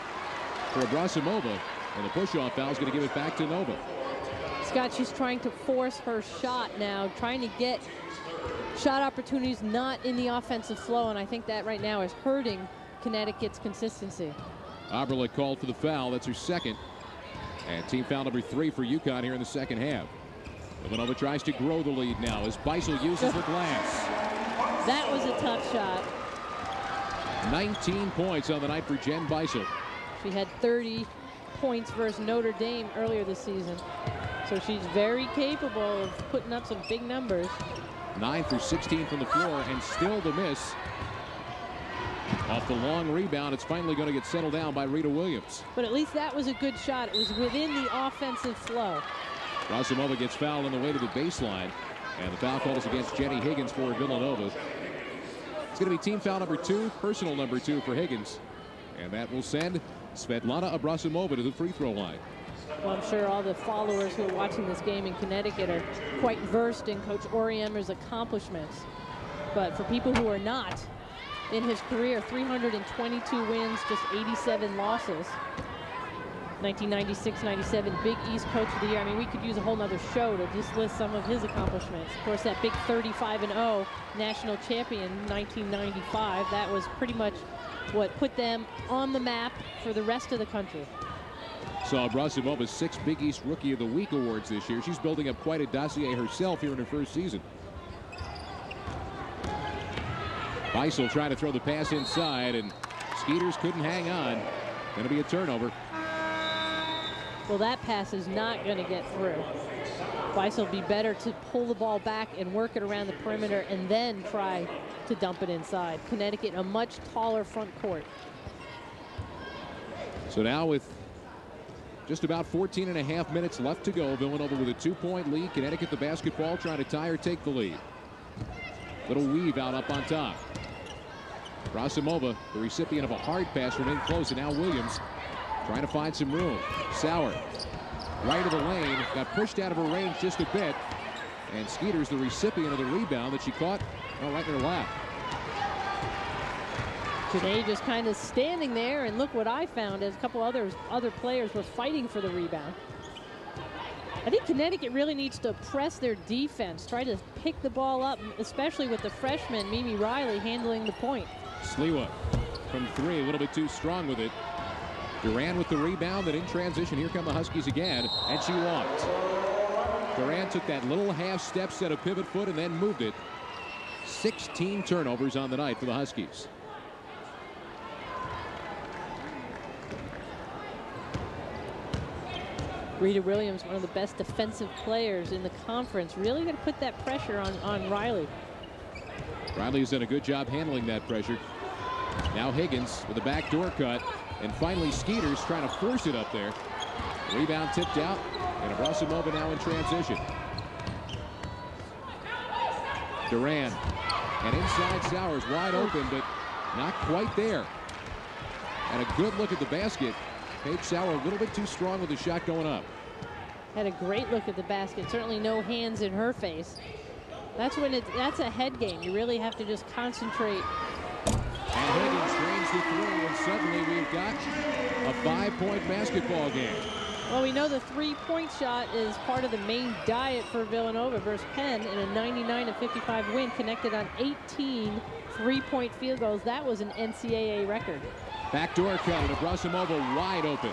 for Abrasimova. And the push-off foul is going to give it back to Nova. Scott, she's trying to force her shot now, trying to get shot opportunities not in the offensive flow, and I think that right now is hurting Connecticut's consistency. Oberle called for the foul. That's her second. And team foul number 3 for UConn here in the second half. Villanova tries to grow the lead now as Beisel uses the glass. That was a tough shot. 19 points on the night for Jen Beisel. She had 30 points versus Notre Dame earlier this season. So she's very capable of putting up some big numbers. 9 for 16 from the floor, and still the miss. Off the long rebound, it's finally going to get settled down by Rita Williams. But at least that was a good shot. It was within the offensive flow. Abrasimova gets fouled on the way to the baseline, and the foul call is against Jenny Higgins for Villanova. It's going to be team foul number 2, personal number 2 for Higgins. And that will send Svetlana Abrasimova to the free throw line. Well, I'm sure all the followers who are watching this game in Connecticut are quite versed in Coach Auriemma's accomplishments. But for people who are not, in his career, 322 wins, just 87 losses. 1996-97 Big East Coach of the Year. I mean, we could use a whole nother show to just list some of his accomplishments. Of course, that big 35-0 national champion 1995, that was pretty much what put them on the map for the rest of the country. Saw Abrasimova's 6 Big East Rookie of the Week awards this year. She's building up quite a dossier herself here in her first season. Beisel trying to throw the pass inside, and Skeeters couldn't hang on. Going to be a turnover. Well, that pass is not going to get through. Beisel will be better to pull the ball back and work it around the perimeter and then try to dump it inside. Connecticut, a much taller front court. So now with just about 14 and a half minutes left to go, Villanova with a 2-point lead. Connecticut the basketball, trying to tie or take the lead. Little weave out up on top. Abrasimova, the recipient of a hard pass from in close, and now Williams trying to find some room. Sauer, right of the lane, got pushed out of her range just a bit, and Skeeter's the recipient of the rebound that she caught right in her lap. Today just kind of standing there, and look what I found as a couple other players were fighting for the rebound. I think Connecticut really needs to press their defense, try to pick the ball up, especially with the freshman Mimi Riley handling the point. Sliwa from 3, a little bit too strong with it. Duran with the rebound, and in transition, here come the Huskies again, and she walked. Duran took that little half step, set a pivot foot, and then moved it. 16 turnovers on the night for the Huskies. Rita Williams, one of the best defensive players in the conference, really going to put that pressure on Riley. Riley's done a good job handling that pressure. Now Higgins with a backdoor cut, and finally Skeeters trying to force it up there. Rebound tipped out, and Abrasimova now in transition. Duran, and inside Sowers wide open, but not quite there. And a good look at the basket. Paige Sauer a little bit too strong with the shot going up. Had a great look at the basket. Certainly no hands in her face. That's a head game. You really have to just concentrate. And Higgins drains the three, and suddenly we've got a 5-point basketball game. Well, we know the 3-point shot is part of the main diet for Villanova versus Penn in a 99-55 win, connected on 18 3-point field goals. That was an NCAA record. Backdoor cut, and Abrasimova wide open.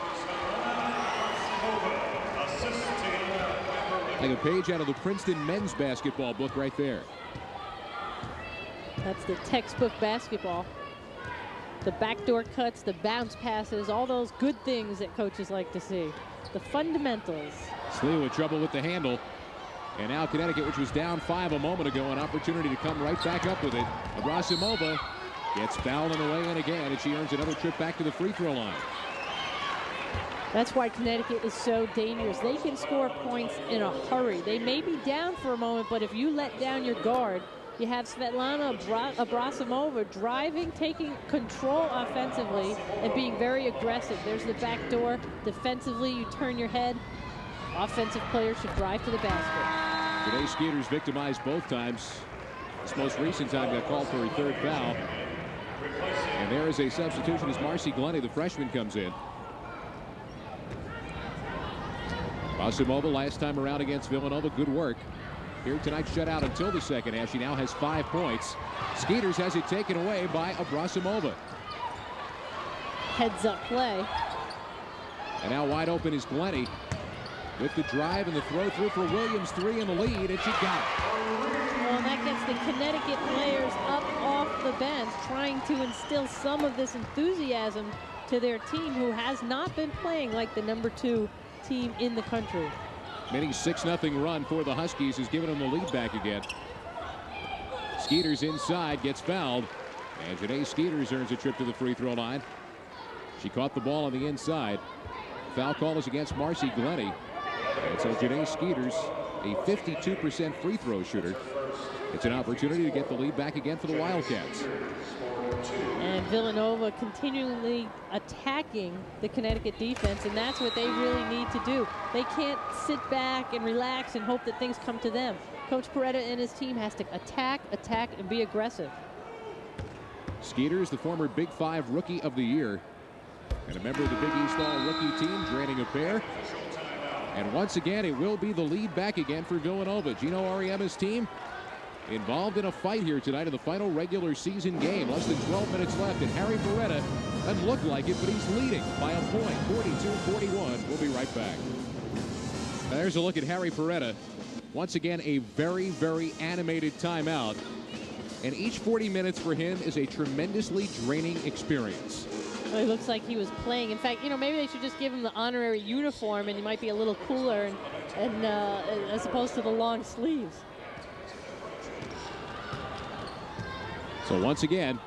Like a page out of the Princeton men's basketball book right there. That's the textbook basketball. The backdoor cuts, the bounce passes, all those good things that coaches like to see. The fundamentals. Slee with trouble with the handle. And now Connecticut, which was down 5 a moment ago, an opportunity to come right back up with it. Abrasimova gets fouled on the way in again, and she earns another trip back to the free throw line. That's why Connecticut is so dangerous. They can score points in a hurry. They may be down for a moment, but if you let down your guard, you have Svetlana Abrasimova driving, taking control offensively, and being very aggressive. There's the back door. Defensively, you turn your head. Offensive players should drive to the basket. Today, Skeeters victimized both times. This most recent time got called for a third foul. And there is a substitution as Marcy Glennie, the freshman, comes in. Abrasimova last time around against Villanova, good work. Here tonight's shutout until the second half. She now has 5 points. Skeeters has it taken away by Abrasimova. Heads up play. And now wide open is Glennie with the drive and the throw through for Williams. 3 in the lead, and she got it. Well, and that gets the Connecticut players up off the bench, trying to instill some of this enthusiasm to their team, who has not been playing like the #2 team in the country. Mini 6-0 run for the Huskies has given them the lead back again. Skeeters inside, gets fouled, and Janae Skeeters earns a trip to the free throw line. She caught the ball on the inside. Foul call is against Marcy Glennie. And so Janae Skeeters, a 52% free throw shooter. It's an opportunity to get the lead back again for the Wildcats. And Villanova continually attacking the Connecticut defense, and that's what they really need to do. They can't sit back and relax and hope that things come to them. Coach Peretta and his team has to attack, and be aggressive. Skeeters, the former Big 5 Rookie of the Year, and a member of the Big East All-Rookie team, draining a pair. And once again, it will be the lead back again for Villanova. Gino Ariema's team involved in a fight here tonight in the final regular season game. Less than 12 minutes left, and Harry Peretta doesn't look like it, but he's leading by a point, 42-41. We'll be right back. There's a look at Harry Peretta. Once again, a very, very animated timeout. And each 40 minutes for him is a tremendously draining experience. Well, he looks like he was playing. In fact, maybe they should just give him the honorary uniform, and he might be a little cooler, and as opposed to the long sleeves. So once again,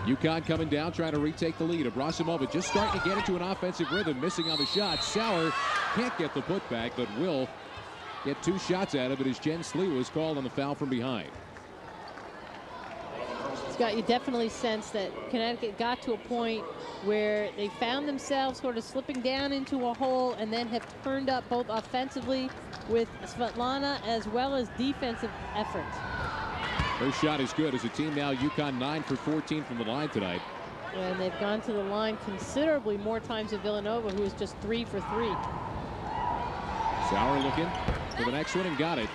UConn coming down, trying to retake the lead. Abrasimova just starting to get into an offensive rhythm, missing on the shot. Sauer can't get the putback, but will get 2 shots out of it as Jen Slee was called on the foul from behind. Scott, you definitely sense that Connecticut got to a point where they found themselves sort of slipping down into a hole, and then have turned up both offensively with Svetlana as well as defensive efforts. Her shot is good as a team now. UConn 9 for 14 from the line tonight. And they've gone to the line considerably more times than Villanova, who is just 3 for 3. Sauer looking for the next one and got it.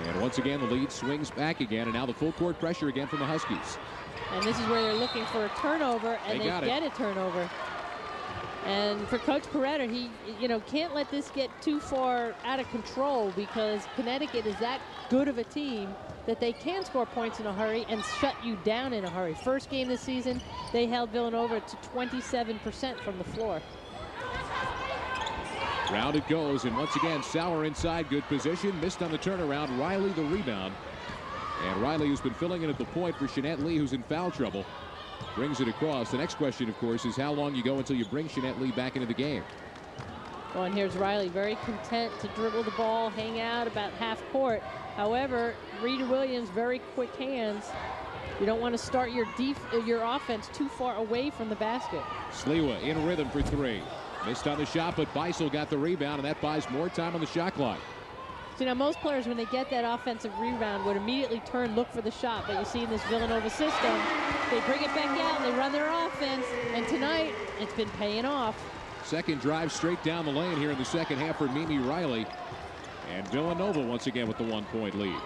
And once again, the lead swings back again, and now the full court pressure again from the Huskies. And this is where they're looking for a turnover, and they get a turnover. And for Coach Peretta, he, can't let this get too far out of control, because Connecticut is that good of a team that they can score points in a hurry and shut you down in a hurry. First game this season, they held Villanova to 27% from the floor. Round it goes, and once again, Sauer inside, good position, missed on the turnaround. Riley the rebound. And Riley, who's been filling in at the point for Shanette Lee, who's in foul trouble, brings it across. The next question, of course, is how long you go until you bring Shanette Lee back into the game. Well, and here's Riley, very content to dribble the ball, hang out about half court. However, Rita Williams, very quick hands. You don't want to start your offense too far away from the basket. Sliwa in rhythm for three. Missed on the shot, but Beisel got the rebound, and that buys more time on the shot clock. So now most players, when they get that offensive rebound, would immediately look for the shot. But you see in this Villanova system, they bring it back out, and they run their offense. And tonight, it's been paying off. Second drive straight down the lane here in the second half for Mimi Riley. And Villanova once again with the 1-point lead.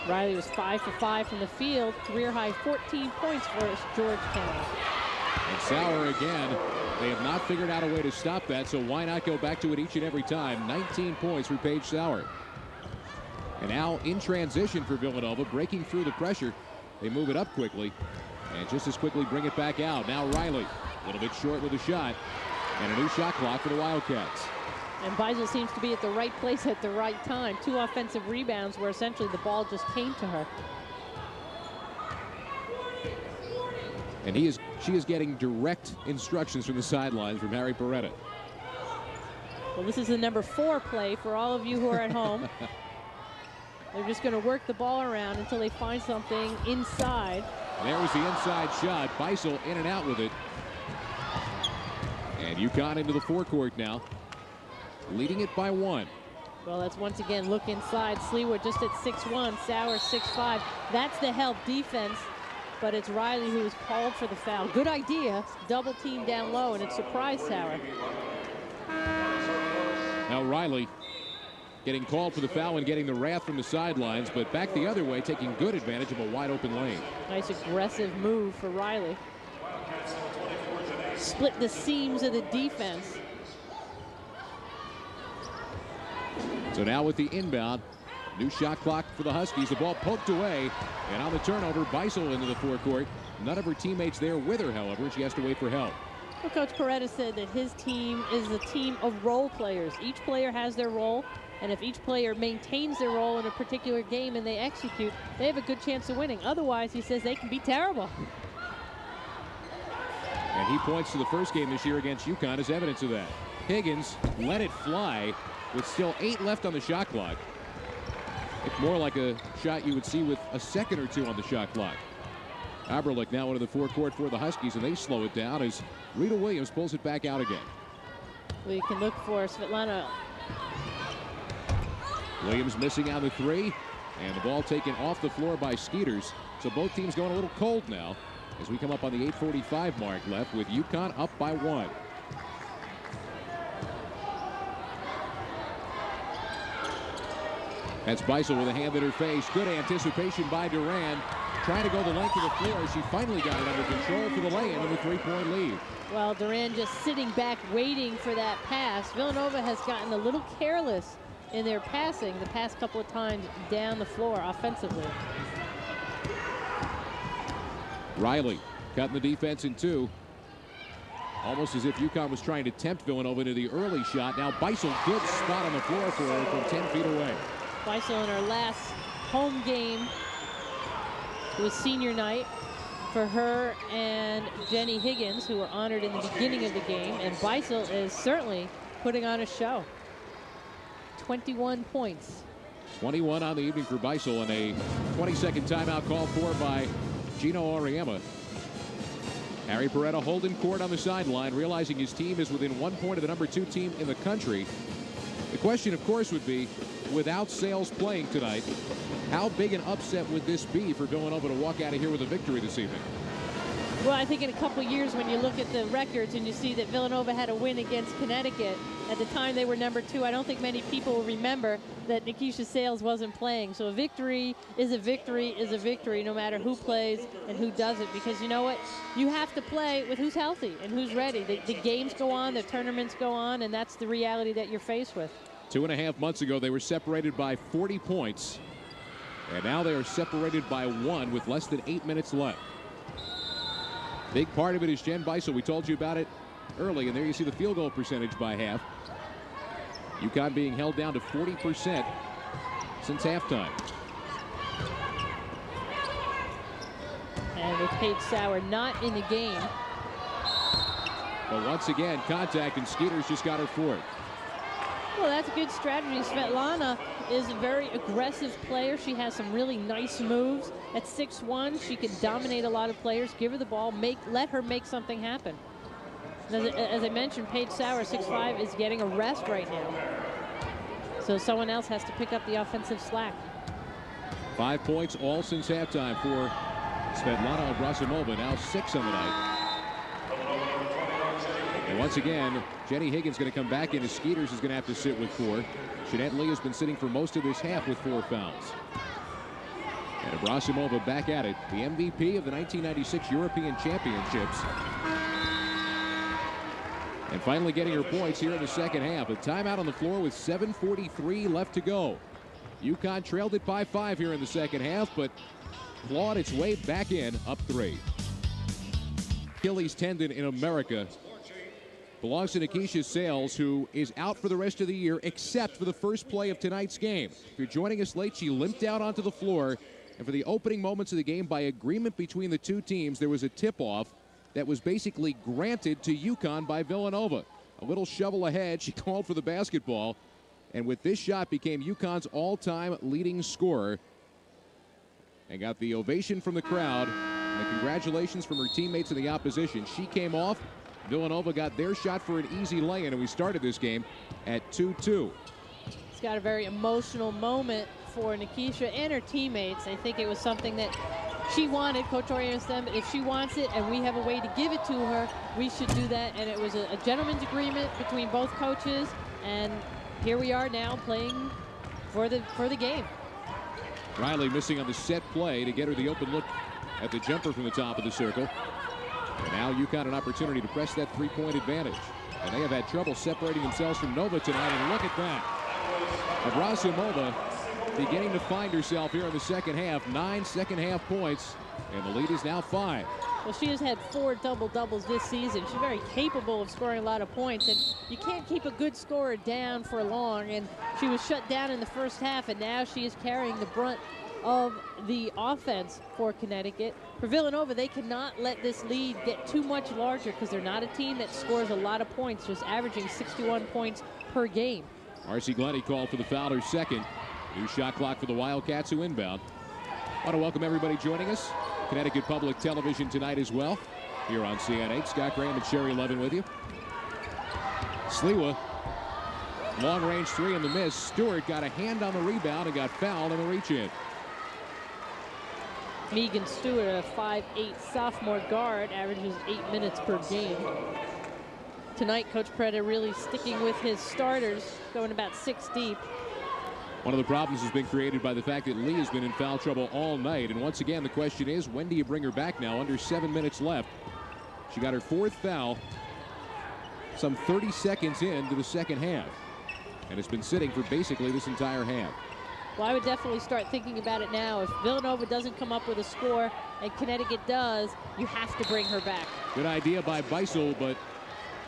Riley was 5 for 5 from the field. Career high 14 points for Georgetown. And Sauer again. They have not figured out a way to stop that, so why not go back to it each and every time? 19 points for Paige Sauer. And now in transition for Villanova, breaking through the pressure. They move it up quickly and just as quickly bring it back out. Now Riley, a little bit short with a shot, and a new shot clock for the Wildcats. And Beisel seems to be at the right place at the right time. 2 offensive rebounds where essentially the ball just came to her. And she is getting direct instructions from the sidelines from Harry Peretta. Well, this is the number 4 play for all of you who are at home. They're just going to work the ball around until they find something inside. There was the inside shot. Beisel in and out with it. And UConn into the forecourt now, leading it by 1. Well, that's once again look inside. Sliwa just at 6'1", Sauer 6'5". That's the help defense. But it's Riley who is called for the foul. Good idea. Double team down low, and it surprised Sauer. Now Riley getting called for the foul and getting the wrath from the sidelines, but back the other way, taking good advantage of a wide open lane. Nice aggressive move for Riley. Split the seams of the defense. So now with the inbound, new shot clock for the Huskies. The ball poked away, and on the turnover, Beisel into the forecourt. None of her teammates there with her, however. She has to wait for help. Well, Coach Peretta said that his team is a team of role players. Each player has their role, and if each player maintains their role in a particular game and they execute, they have a good chance of winning. Otherwise, he says they can be terrible. And he points to the first game this year against UConn as evidence of that. Higgins let it fly with still 8 left on the shot clock. It's more like a shot you would see with a second or 2 on the shot clock. Aberlich now into the forecourt for the Huskies, and they slow it down as Rita Williams pulls it back out again. Well, you can look for Svetlana. Williams missing on the 3, and the ball taken off the floor by Skeeters. So both teams going a little cold now as we come up on the 8:45 mark left with UConn up by 1. That's Beisel with a hand in her face. Good anticipation by Duran. Trying to go the length of the floor. She finally got it under control for the lay-in with a 3-point lead. Well, Duran just sitting back waiting for that pass. Villanova has gotten a little careless in their passing the past couple of times down the floor offensively. Riley cutting the defense in 2. Almost as if UConn was trying to tempt Villanova into the early shot. Now Beisel, good spot on the floor for her from 10 feet away. Beisel in her last home game. It was senior night for her and Jenny Higgins, who were honored in the beginning of the game. And Beisel is certainly putting on a show. 21 points. 21 on the evening for Beisel, and a 20-second timeout called for by Gino Auriemma. Harry Peretta holding court on the sideline, realizing his team is within 1 point of the number 2 team in the country. The question, of course, would be, without Sales playing tonight, how big an upset would this be for Villanova to walk out of here with a victory this evening? Well, I think in a couple years when you look at the records and you see that Villanova had a win against Connecticut, at the time they were number 2, I don't think many people will remember that Nikisha Sales wasn't playing. So a victory is a victory is a victory no matter who plays and who doesn't, because you know what? You have to play with who's healthy and who's ready. The games go on, the tournaments go on, and that's the reality that you're faced with. 2.5 months ago, they were separated by 40 points, and now they are separated by 1 with less than 8 minutes left. Big part of it is Jen Beisel. We told you about it early, and there you see the field goal percentage by half. UConn being held down to 40% since halftime. And with Paige Sauer not in the game. But once again, contact, and Skeeter's just got her fourth. Well, that's a good strategy. Svetlana is a very aggressive player. She has some really nice moves. At 6'1", she can dominate a lot of players. Give her the ball, let her make something happen. As I mentioned, Paige Sauer, 6'5", is getting a rest right now. So someone else has to pick up the offensive slack. 5 points all since halftime for Svetlana Abrasimova, now 6 on the night. And once again, Jenny Higgins going to come back in as Skeeters is going to have to sit with 4. Jeanette Lee has been sitting for most of this half with 4 fouls. And Abrasimova back at it, the MVP of the 1996 European Championships. And finally getting her points here in the second half. A timeout on the floor with 7:43 left to go. UConn trailed it by 5 here in the second half, but clawed its way back in, up 3. Achilles tendon in America belongs to Nikisha Sales, who is out for the rest of the year except for the first play of tonight's game. If you're joining us late, she limped out onto the floor, and for the opening moments of the game, by agreement between the two teams, there was a tip-off that was basically granted to UConn by Villanova. A little shovel ahead, she called for the basketball, and with this shot became UConn's all-time leading scorer and got the ovation from the crowd and the congratulations from her teammates in the opposition. She came off. Villanova got their shot for an easy lay-in, and we started this game at 2-2. It's got a very emotional moment for Nikisha and her teammates. I think it was something that she wanted. Coach Orient's them, if she wants it and we have a way to give it to her, we should do that. And it was a gentleman's agreement between both coaches, and here we are now playing for the game. Riley missing on the set play to get her the open look at the jumper from the top of the circle. And now UConn an opportunity to press that 3-point advantage. And they have had trouble separating themselves from Nova tonight, and look at that. Abrasimova beginning to find herself here in the second half. 9 second-half points, and the lead is now 5. Well, she has had 4 double-doubles this season. She's very capable of scoring a lot of points, and you can't keep a good scorer down for long, and she was shut down in the first half, and now she is carrying the brunt of the offense for Connecticut. For Villanova, they cannot let this lead get too much larger because they're not a team that scores a lot of points, just averaging 61 points per game. Marcy Glenny called for the foul, her second. New shot clock for the Wildcats who inbound. I want to welcome everybody joining us. Connecticut Public Television tonight as well. Here on CN8, Scott Graham and Sherry Levin with you. Sliwa, long-range 3 in the miss. Stewart got a hand on the rebound and got fouled on the reach-in. Megan Stewart, a 5'8" sophomore guard, averages 8 minutes per game. Tonight, Coach Preda really sticking with his starters, going about 6 deep. One of the problems has been created by the fact that Lee has been in foul trouble all night. And once again, the question is, when do you bring her back now? Under 7 minutes left. She got her 4th foul some 30 seconds into the second half. And it's been sitting for basically this entire half. Well, I would definitely start thinking about it now. If Villanova doesn't come up with a score and Connecticut does, you have to bring her back. Good idea by Beisel, but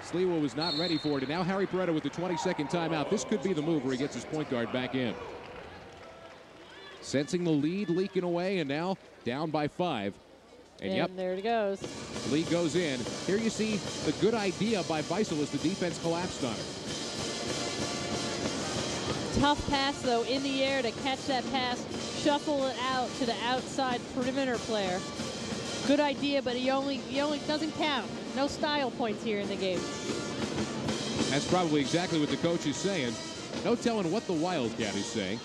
Sliwa was not ready for it. And now Harry Peretta with the 22nd timeout. This could be the move where he gets his point guard back in. Sensing the lead leaking away, and now down by 5. And yep, there it goes. Lead goes in. Here you see the good idea by Beisel as the defense collapsed on her. Tough pass, though, in the air to catch that pass, shuffle it out to the outside perimeter player. Good idea, but he only doesn't count. No style points here in the game. That's probably exactly what the coach is saying. No telling what the Wildcat is saying.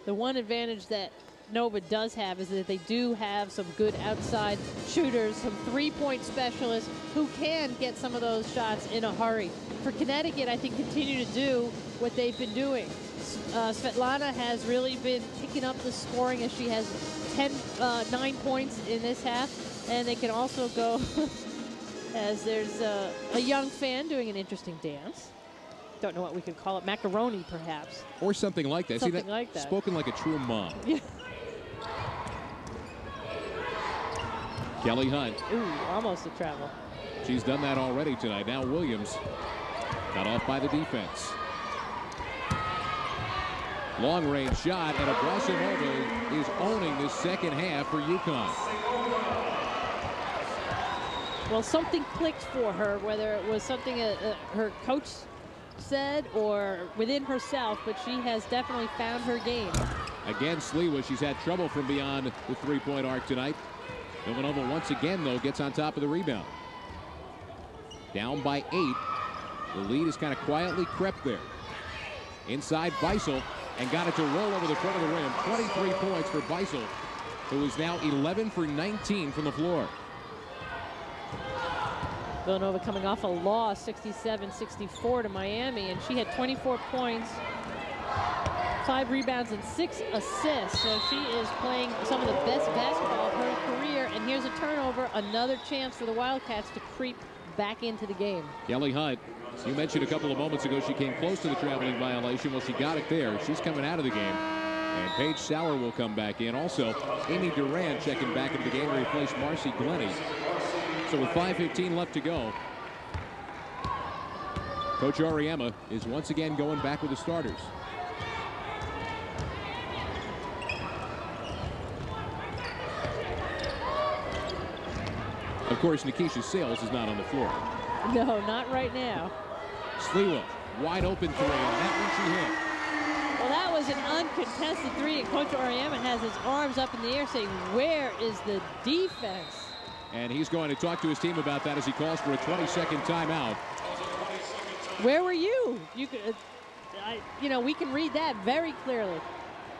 The one advantage that Villanova does have is that they do have some good outside shooters, some three-point specialists who can get some of those shots in a hurry. For Connecticut, I think continue to do what they've been doing. Svetlana has really been picking up the scoring as she has 9 points in this half. And they can also go as there's a young fan doing an interesting dance. Don't know what we could call it. Macaroni, perhaps. Or something like that. Something See, that, like that. Spoken like a true mom. Yeah. Kelly Hunt. Ooh, almost a travel. She's done that already tonight. Now Williams got off by the defense. Long range shot, and Abrasimova is owning the second half for UConn. Well, something clicked for her, whether it was something her coach said or within herself, but she has definitely found her game. Again, Sliwa, she's had trouble from beyond the three-point arc tonight. Villanova once again, though, gets on top of the rebound. Down by 8. The lead has kind of quietly crept there. Inside Beisel, and got it to roll over the front of the rim. 23 points for Beisel, who is now 11 for 19 from the floor. Villanova coming off a loss, 67-64 to Miami, and she had 24 points, 5 rebounds, and 6 assists. So she is playing some of the best basketball of her career. And here's a turnover, another chance for the Wildcats to creep back into the game. Kelly Hunt, you mentioned a couple of moments ago she came close to the traveling violation. Well, she got it there. She's coming out of the game. And Paige Sauer will come back in. Also, Amy Duran checking back into the game to replace Marcy Glennie. So with 5:15 left to go, Coach Auriemma is once again going back with the starters. Of course, Nikisha Sales is not on the floor. No, not right now. Sliwa, wide open three, and that one she hit. Well, that was an uncontested three, and Coach Auriemma has his arms up in the air saying, where is the defense? And he's going to talk to his team about that as he calls for a 20-second timeout. Where were you? You could, we can read that very clearly.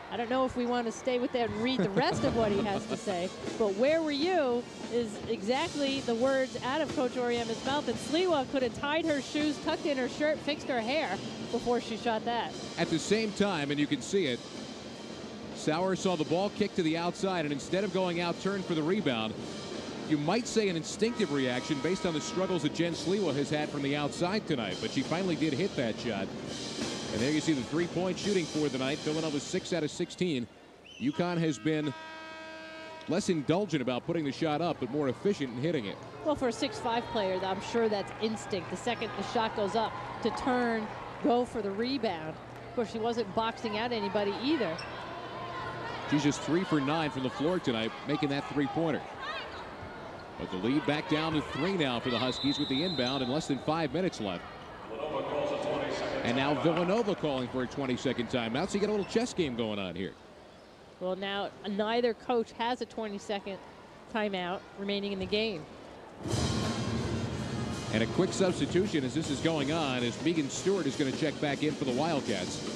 I don't know if we want to stay with that and read the rest of what he has to say, but where were you is exactly the words out of Coach Auriemma's mouth. And Sliwa could have tied her shoes, tucked in her shirt, fixed her hair before she shot that. At the same time, and you can see it, Sauer saw the ball kick to the outside, and instead of going out, turned for the rebound. You might say an instinctive reaction based on the struggles that Jen Sliwa has had from the outside tonight, but she finally did hit that shot. And there you see the three-point shooting for the night. Villanova 6 out of 16. UConn has been less indulgent about putting the shot up, but more efficient in hitting it. Well, for a 6'5" player, I'm sure that's instinct. The second the shot goes up, to turn, go for the rebound. Of course, she wasn't boxing out anybody either. She's just 3 for 9 from the floor tonight, making that three-pointer. But the lead back down to 3 now for the Huskies with the inbound and less than 5 minutes left. And now Villanova calling for a 20-second timeout, so you get a little chess game going on here. Well, now neither coach has a 20-second timeout remaining in the game. And a quick substitution as this is going on as Megan Stewart is going to check back in for the Wildcats.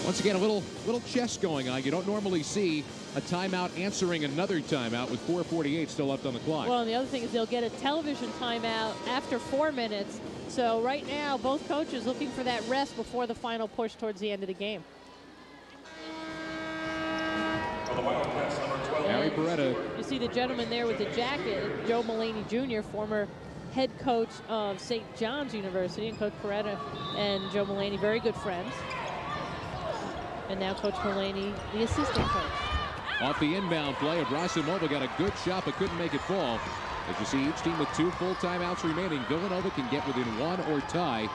Once again, a little chess going on. You don't normally see a timeout answering another timeout with 4:48 still left on the clock. Well, and the other thing is they'll get a television timeout after 4 minutes. So right now, both coaches looking for that rest before the final push towards the end of the game. Harry Beretta. You see the gentleman there with the jacket, Joe Mullaney Jr., former head coach of St. John's University, and Coach Beretta and Joe Mullaney, very good friends. And now Coach Mullaney, the assistant coach. Off the inbound play, Abrasimova got a good shot but couldn't make it fall. As you see, each team with 2 full timeouts remaining, Villanova can get within 1 or tie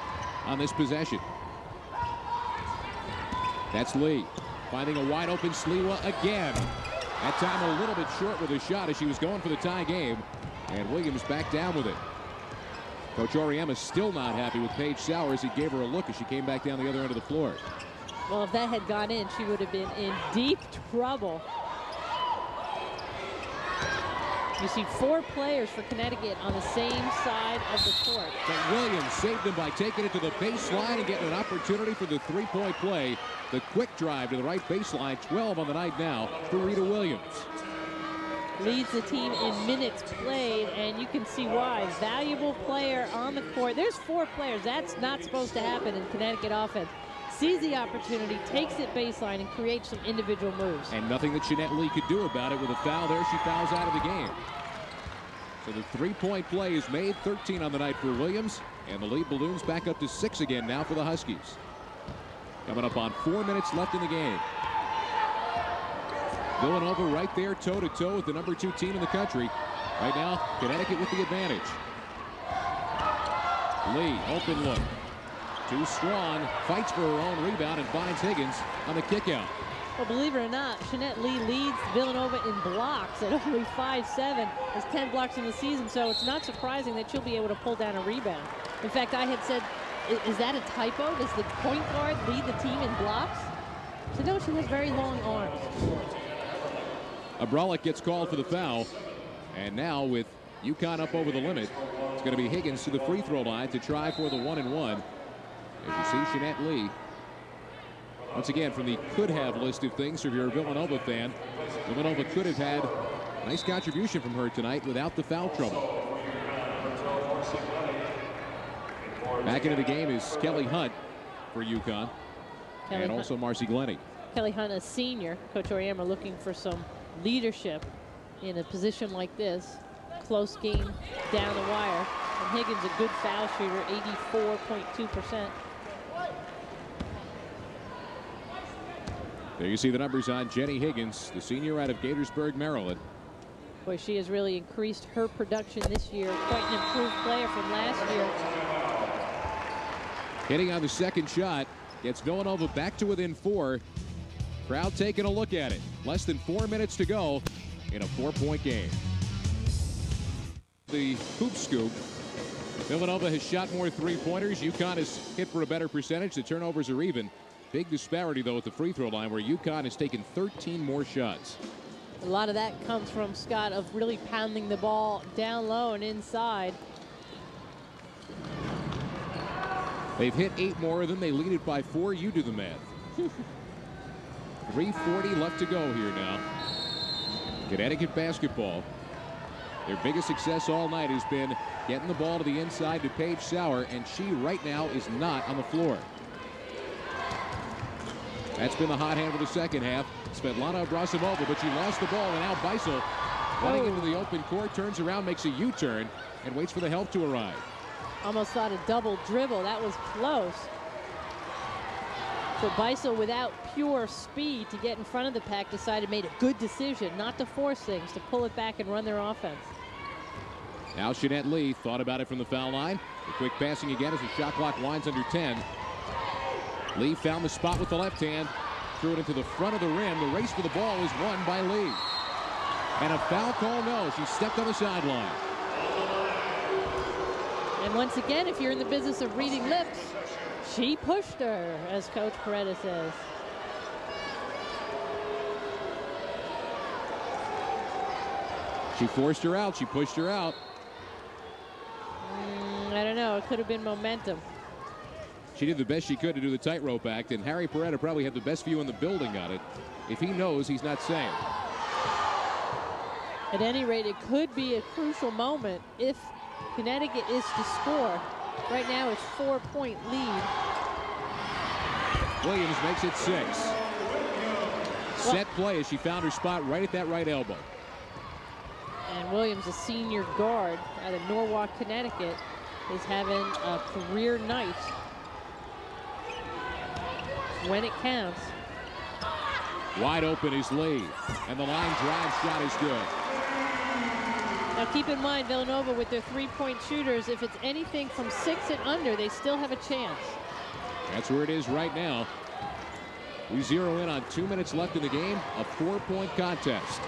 on this possession. That's Lee finding a wide open Sliwa again. That time a little bit short with a shot as she was going for the tie game. And Williams back down with it. Coach Auriemma still not happy with Paige Sauer as he gave her a look as she came back down the other end of the floor. Well, if that had gone in, she would have been in deep trouble. You see 4 players for Connecticut on the same side of the court. But Williams saved them by taking it to the baseline and getting an opportunity for the three-point play. The quick drive to the right baseline, 12 on the night now for Rita Williams. Leads the team in minutes played, and you can see why. Valuable player on the court. There's 4 players. That's not supposed to happen in Connecticut offense. Sees the opportunity, takes it baseline, and creates some individual moves. And nothing that Jeanette Lee could do about it. With a foul there, she fouls out of the game. So the three-point play is made, 13 on the night for Williams, and the lead balloons back up to 6 again now for the Huskies. Coming up on 4 minutes left in the game. Villanova right there toe-to-toe with the number 2 team in the country. Right now, Connecticut with the advantage. Lee, open look. Too strong, fights for her own rebound and finds Higgins on the kick-out. Well, believe it or not, Jeanette Lee leads Villanova in blocks at only 5'7", has 10 blocks in the season, so it's not surprising that she'll be able to pull down a rebound. In fact, I had said, is that a typo? Does the point guard lead the team in blocks? So no, she has very long arms. Abralic gets called for the foul, and now with UConn up over the limit, it's going to be Higgins to the free throw line to try for the 1-and-1. As you see Jeanette Lee, once again from the could-have list of things, if you're a Villanova fan, Villanova could have had a nice contribution from her tonight without the foul trouble. Back into the game is Kelly Hunt for UConn, and also Marcy Glennie. Kelly Hunt, a senior. Coach Auriemma looking for some leadership in a position like this. Close game down the wire. And Higgins, a good foul shooter, 84.2%. There you see the numbers on Jenny Higgins, the senior out of Gaithersburg, Maryland. Boy, she has really increased her production this year. Quite an improved player from last year. Hitting on the second shot gets Villanova back to within 4. Crowd taking a look at it. Less than 4 minutes to go in a 4-point game. The hoop scoop. Villanova has shot more three-pointers. UConn has hit for a better percentage. The turnovers are even. Big disparity, though, at the free throw line, where UConn has taken 13 more shots. A lot of that comes from Scott of really pounding the ball down low and inside. They've hit 8 more than they lead it by 4. You do the math. 3:40 left to go here now. Connecticut basketball. Their biggest success all night has been getting the ball to the inside to Paige Sauer, and she right now is not on the floor. That's been the hot hand for the second half. Svetlana Abrasimova, but she lost the ball, and now Beisel running into the open court, turns around, makes a U-turn, and waits for the help to arrive. Almost thought a double dribble. That was close. So Beisel, without pure speed to get in front of the pack, made a good decision not to force things, to pull it back and run their offense. Now Jeanette Lee thought about it from the foul line. The quick passing again as the shot clock winds under 10. Lee found the spot with the left hand, threw it into the front of the rim. The race for the ball is won by Lee. And a foul call, no. She stepped on the sideline. And once again, if you're in the business of reading lips, she pushed her, as Coach Paredes says. She forced her out. She pushed her out. I don't know. It could have been momentum. She did the best she could to do the tightrope act, and Harry Peretta probably had the best view in the building on it. If he knows, he's not saying. At any rate, it could be a crucial moment if Connecticut is to score. Right now, it's 4-point lead. Williams makes it 6. Set play as she found her spot right at that right elbow. And Williams, a senior guard out of Norwalk, Connecticut, is having a career night when it counts. Wide open is Lee, and the line drive shot is good. Now keep in mind, Villanova with their three-point shooters, if it's anything from 6 and under, they still have a chance. That's where it is right now. We zero in on 2 minutes left in the game, a 4-point contest.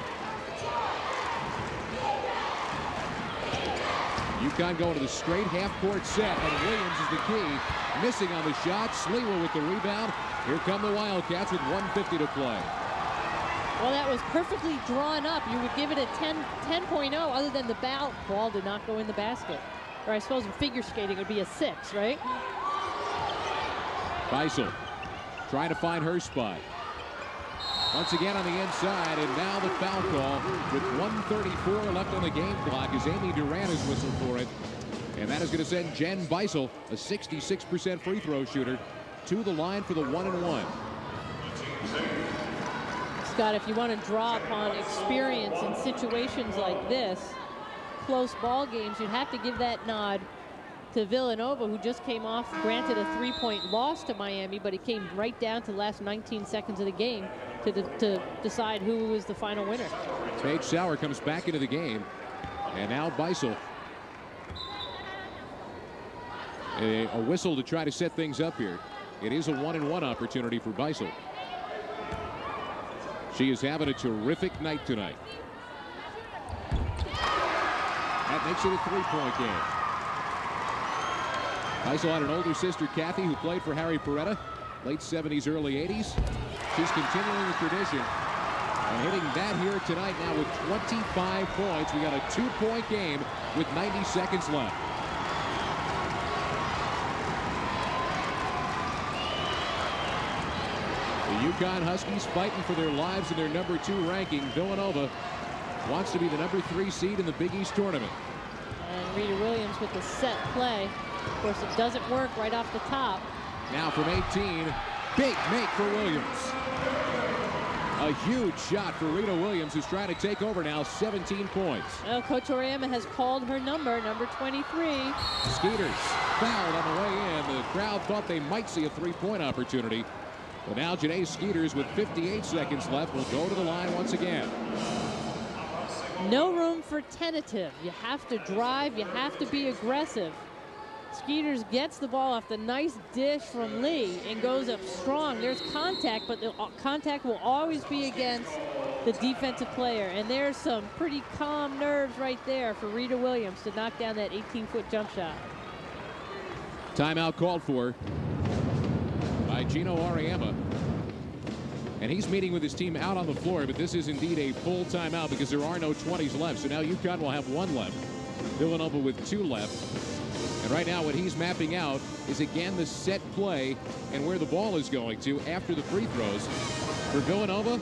UConn going to the straight half-court set, and Williams is the key. Missing on the shot. Sliwa with the rebound. Here come the Wildcats with 1:50 to play. Well, that was perfectly drawn up. You would give it a 10.0 other than the ball did not go in the basket. Or I suppose in figure skating it would be a 6, right? Beisel trying to find her spot. Once again on the inside, and now the foul call with 1:34 left on the game clock as Amy Durant is whistled for it. And that is going to send Jen Beisel, a 66% free throw shooter, to the line for the 1-and-1. Scott, if you want to draw upon experience in situations like this, close ball games, you'd have to give that nod to Villanova, who just came off, granted a 3-point loss to Miami, but it came right down to the last 19 seconds of the game to decide who was the final winner. Paige Sauer comes back into the game, and now Beisel. A whistle to try to set things up here. It is a 1-and-1 opportunity for Beisel. She is having a terrific night tonight. That makes it a 3-point game. Beisel had an older sister, Kathy, who played for Harry Perretta, late 70s, early 80s. She's continuing the tradition and hitting that here tonight now with 25 points. We got a 2-point game with 90 seconds left. The UConn Huskies fighting for their lives in their number 2 ranking. Villanova wants to be the number 3 seed in the Big East tournament. And Rita Williams with the set play. Of course, it doesn't work right off the top. Now from 18, big make for Williams. A huge shot for Rita Williams, who's trying to take over now, 17 points. Well, Coach Oriema has called her number 23. Skeeters fouled on the way in. The crowd thought they might see a 3-point opportunity. But now Janae Skeeters, with 58 seconds left, will go to the line once again. No room for tentative. You have to drive. You have to be aggressive. Skeeters gets the ball off the nice dish from Lee and goes up strong. There's contact, but the contact will always be against the defensive player. And there's some pretty calm nerves right there for Rita Williams to knock down that 18-foot jump shot. Timeout called for by Gino Auriemma. And he's meeting with his team out on the floor, but this is indeed a full timeout because there are no 20s left. So now UConn will have 1 left. Villanova with 2 left. And right now what he's mapping out is again the set play and where the ball is going to after the free throws. For Villanova,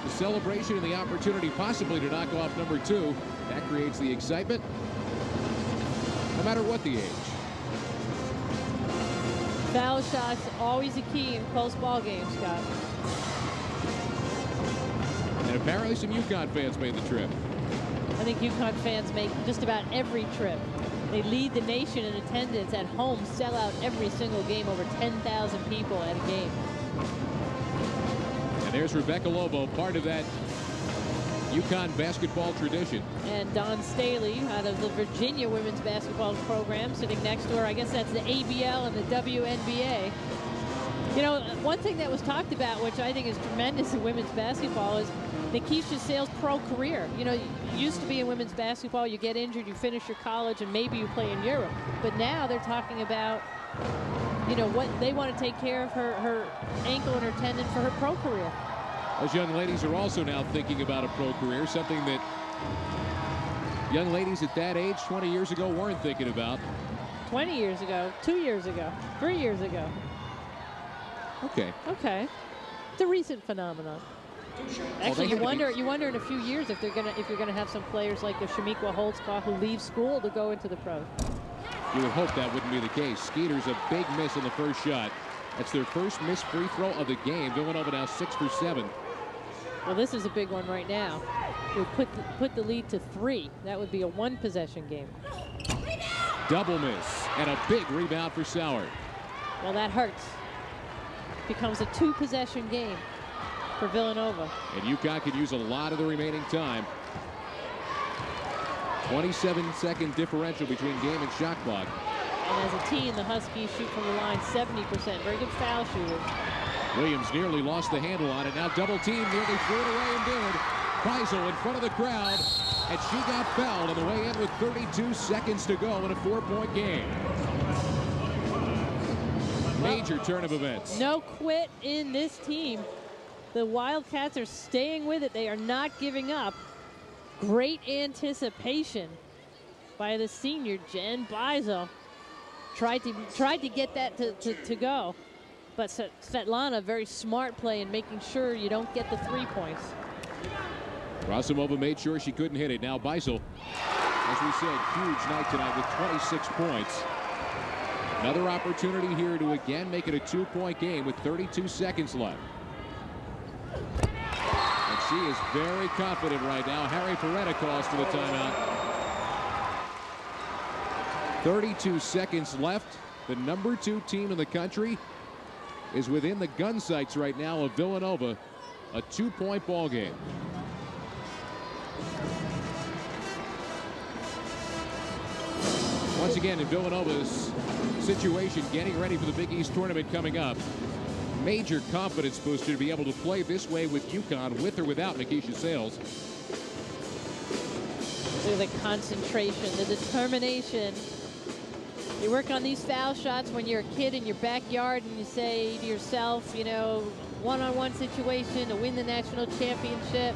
the celebration and the opportunity possibly to knock off number 2. That creates the excitement, no matter what the age. Foul shots always a key in close ball games, Scott. And apparently some UConn fans made the trip. I think UConn fans make just about every trip. They lead the nation in attendance at home, sell out every single game, over 10,000 people at a game. And there's Rebecca Lobo, part of that UConn basketball tradition. And Don Staley out of the Virginia women's basketball program sitting next to her. I guess that's the ABL and the WNBA. You know, one thing that was talked about, which I think is tremendous in women's basketball, is Nikisha Sale's pro career. You know, you used to be in women's basketball, you get injured, you finish your college, and maybe you play in Europe. But now they're talking about, you know, what they want to take care of her ankle and her tendon for her pro career. Those young ladies are also now thinking about a pro career, something that young ladies at that age 20 years ago weren't thinking about. 20 years ago, 2 years ago, 3 years ago. Okay. Okay. It's a recent phenomenon. Actually, you wonder in a few years if you're gonna have some players like the Shamiqua Holtzclaw who leave school to go into the pros. You would hope that wouldn't be the case. Skeeters a big miss on the first shot. That's their first missed free throw of the game. Villanova now 6 for 7. Well, this is a big one right now. We'll put the lead to 3. That would be a 1-possession game. Double miss and a big rebound for Sauer. Well, that hurts. Becomes a 2-possession game for Villanova. And UConn could use a lot of the remaining time. 27-second differential between game and shot clock. And as a team, the Huskies shoot from the line 70%. Very good foul shooters. Williams nearly lost the handle on it. Now double team, nearly threw it away and did. Beisel in front of the crowd, and she got fouled on the way in with 32 seconds to go in a 4-point game. Major turn of events. No quit in this team. The Wildcats are staying with it. They are not giving up. Great anticipation by the senior, Jen Beisel. Tried to get that to go. But Svetlana, very smart play in making sure you don't get the 3 points. Krasimova made sure she couldn't hit it. Now Beisel, as we said, huge night tonight with 26 points. Another opportunity here to again make it a 2-point game with 32 seconds left. And she is very confident right now. Harry Peretta calls for the timeout. 32 seconds left. The number 2 team in the country is within the gun sights right now of Villanova. A 2-point ball game. Once again, in Villanova's situation, getting ready for the Big East tournament coming up. Major confidence booster to be able to play this way with UConn, with or without Nikisha Sales. Look at the concentration, the determination. You work on these foul shots when you're a kid in your backyard and you say to yourself, you know, one-on-one situation to win the national championship.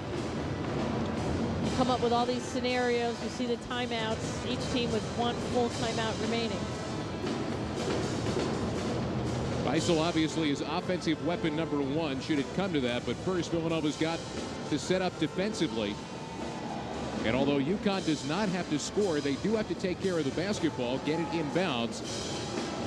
You come up with all these scenarios. You see the timeouts, each team with 1 full timeout remaining. Beisel obviously is offensive weapon number 1 should it come to that, but first Villanova's got to set up defensively. And although UConn does not have to score, they do have to take care of the basketball, get it inbounds,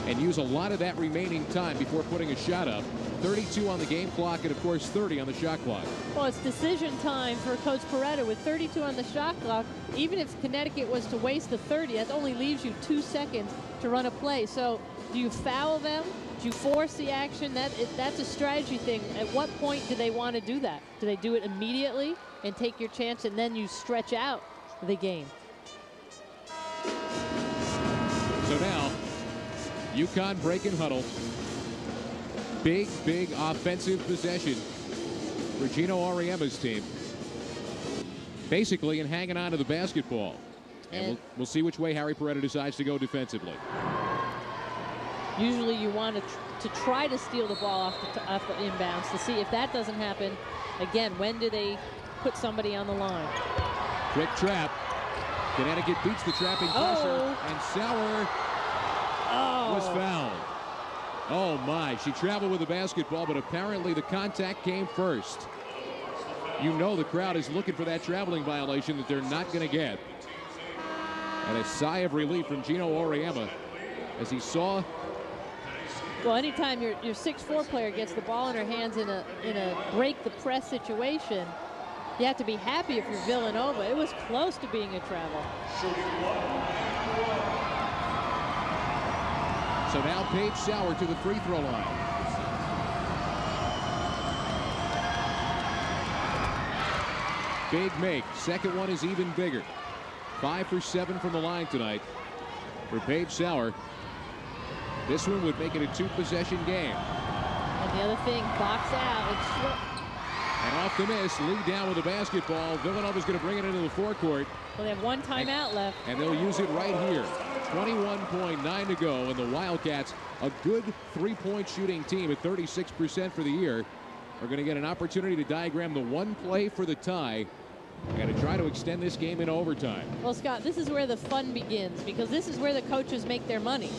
and use a lot of that remaining time before putting a shot up. 32 on the game clock and, of course, 30 on the shot clock. Well, it's decision time for Coach Peretta with 32 on the shot clock. Even if Connecticut was to waste the 30, that only leaves you 2 seconds to run a play. So do you foul them? Do you force the action? That's a strategy thing. At what point do they want to do that? Do they do it immediately and take your chance and then you stretch out the game? So now, UConn break and huddle. Big offensive possession for Gino Auriemma's team. Basically, and hanging on to the basketball. And we'll see which way Harry Peretta decides to go defensively. Usually you want to try to steal the ball off the inbounds to see if that doesn't happen. Again, when do they put somebody on the line? Quick trap. Connecticut beats the trapping pressure, and Sauer was fouled. Oh my, she traveled with the basketball, but apparently the contact came first. You know the crowd is looking for that traveling violation that they're not going to get. And a sigh of relief from Gino Auriemma as he saw. Well, anytime your 6'4" player gets the ball in her hands in a break the press situation, you have to be happy if you're Villanova. It was close to being a travel. So now Paige Sauer to the free throw line. Big make. Second one is even bigger. 5 for 7 from the line tonight for Paige Sauer. This one would make it a 2-possession game. And the other thing, box out. And off the miss, Lee down with the basketball. Villanova's going to bring it into the forecourt. Well, they have 1 timeout left. And they'll use it right here. 21.9 to go, and the Wildcats, a good 3-point shooting team at 36% for the year, are going to get an opportunity to diagram the one play for the tie and to try to extend this game in overtime. Well, Scott, this is where the fun begins, because this is where the coaches make their money.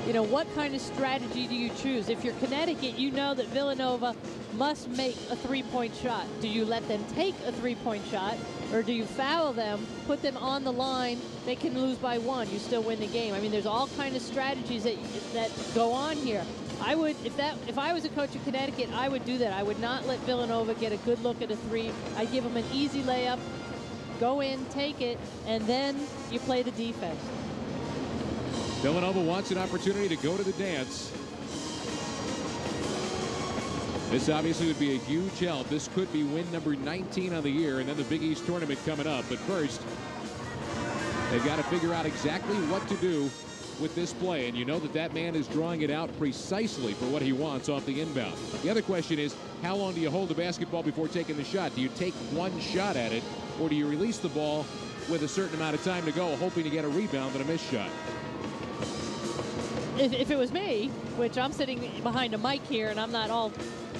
You know, what kind of strategy do you choose? If you're Connecticut, you know that Villanova must make a 3-point shot. Do you let them take a 3-point shot, or do you foul them, put them on the line, they can lose by 1, you still win the game? I mean, there's all kind of strategies that go on here. I would, if I was a coach of Connecticut, I would do that. I would not let Villanova get a good look at a 3. I'd give them an easy layup, go in, take it, and then you play the defense. Villanova wants an opportunity to go to the dance. This obviously would be a huge help. This could be win number 19 on the year, and then the Big East tournament coming up. But first, they've got to figure out exactly what to do with this play. And you know that man is drawing it out precisely for what he wants off the inbound. The other question is, how long do you hold the basketball before taking the shot? Do you take one shot at it, or do you release the ball with a certain amount of time to go, hoping to get a rebound and a missed shot? If it was me, which I'm sitting behind a mic here and I'm not all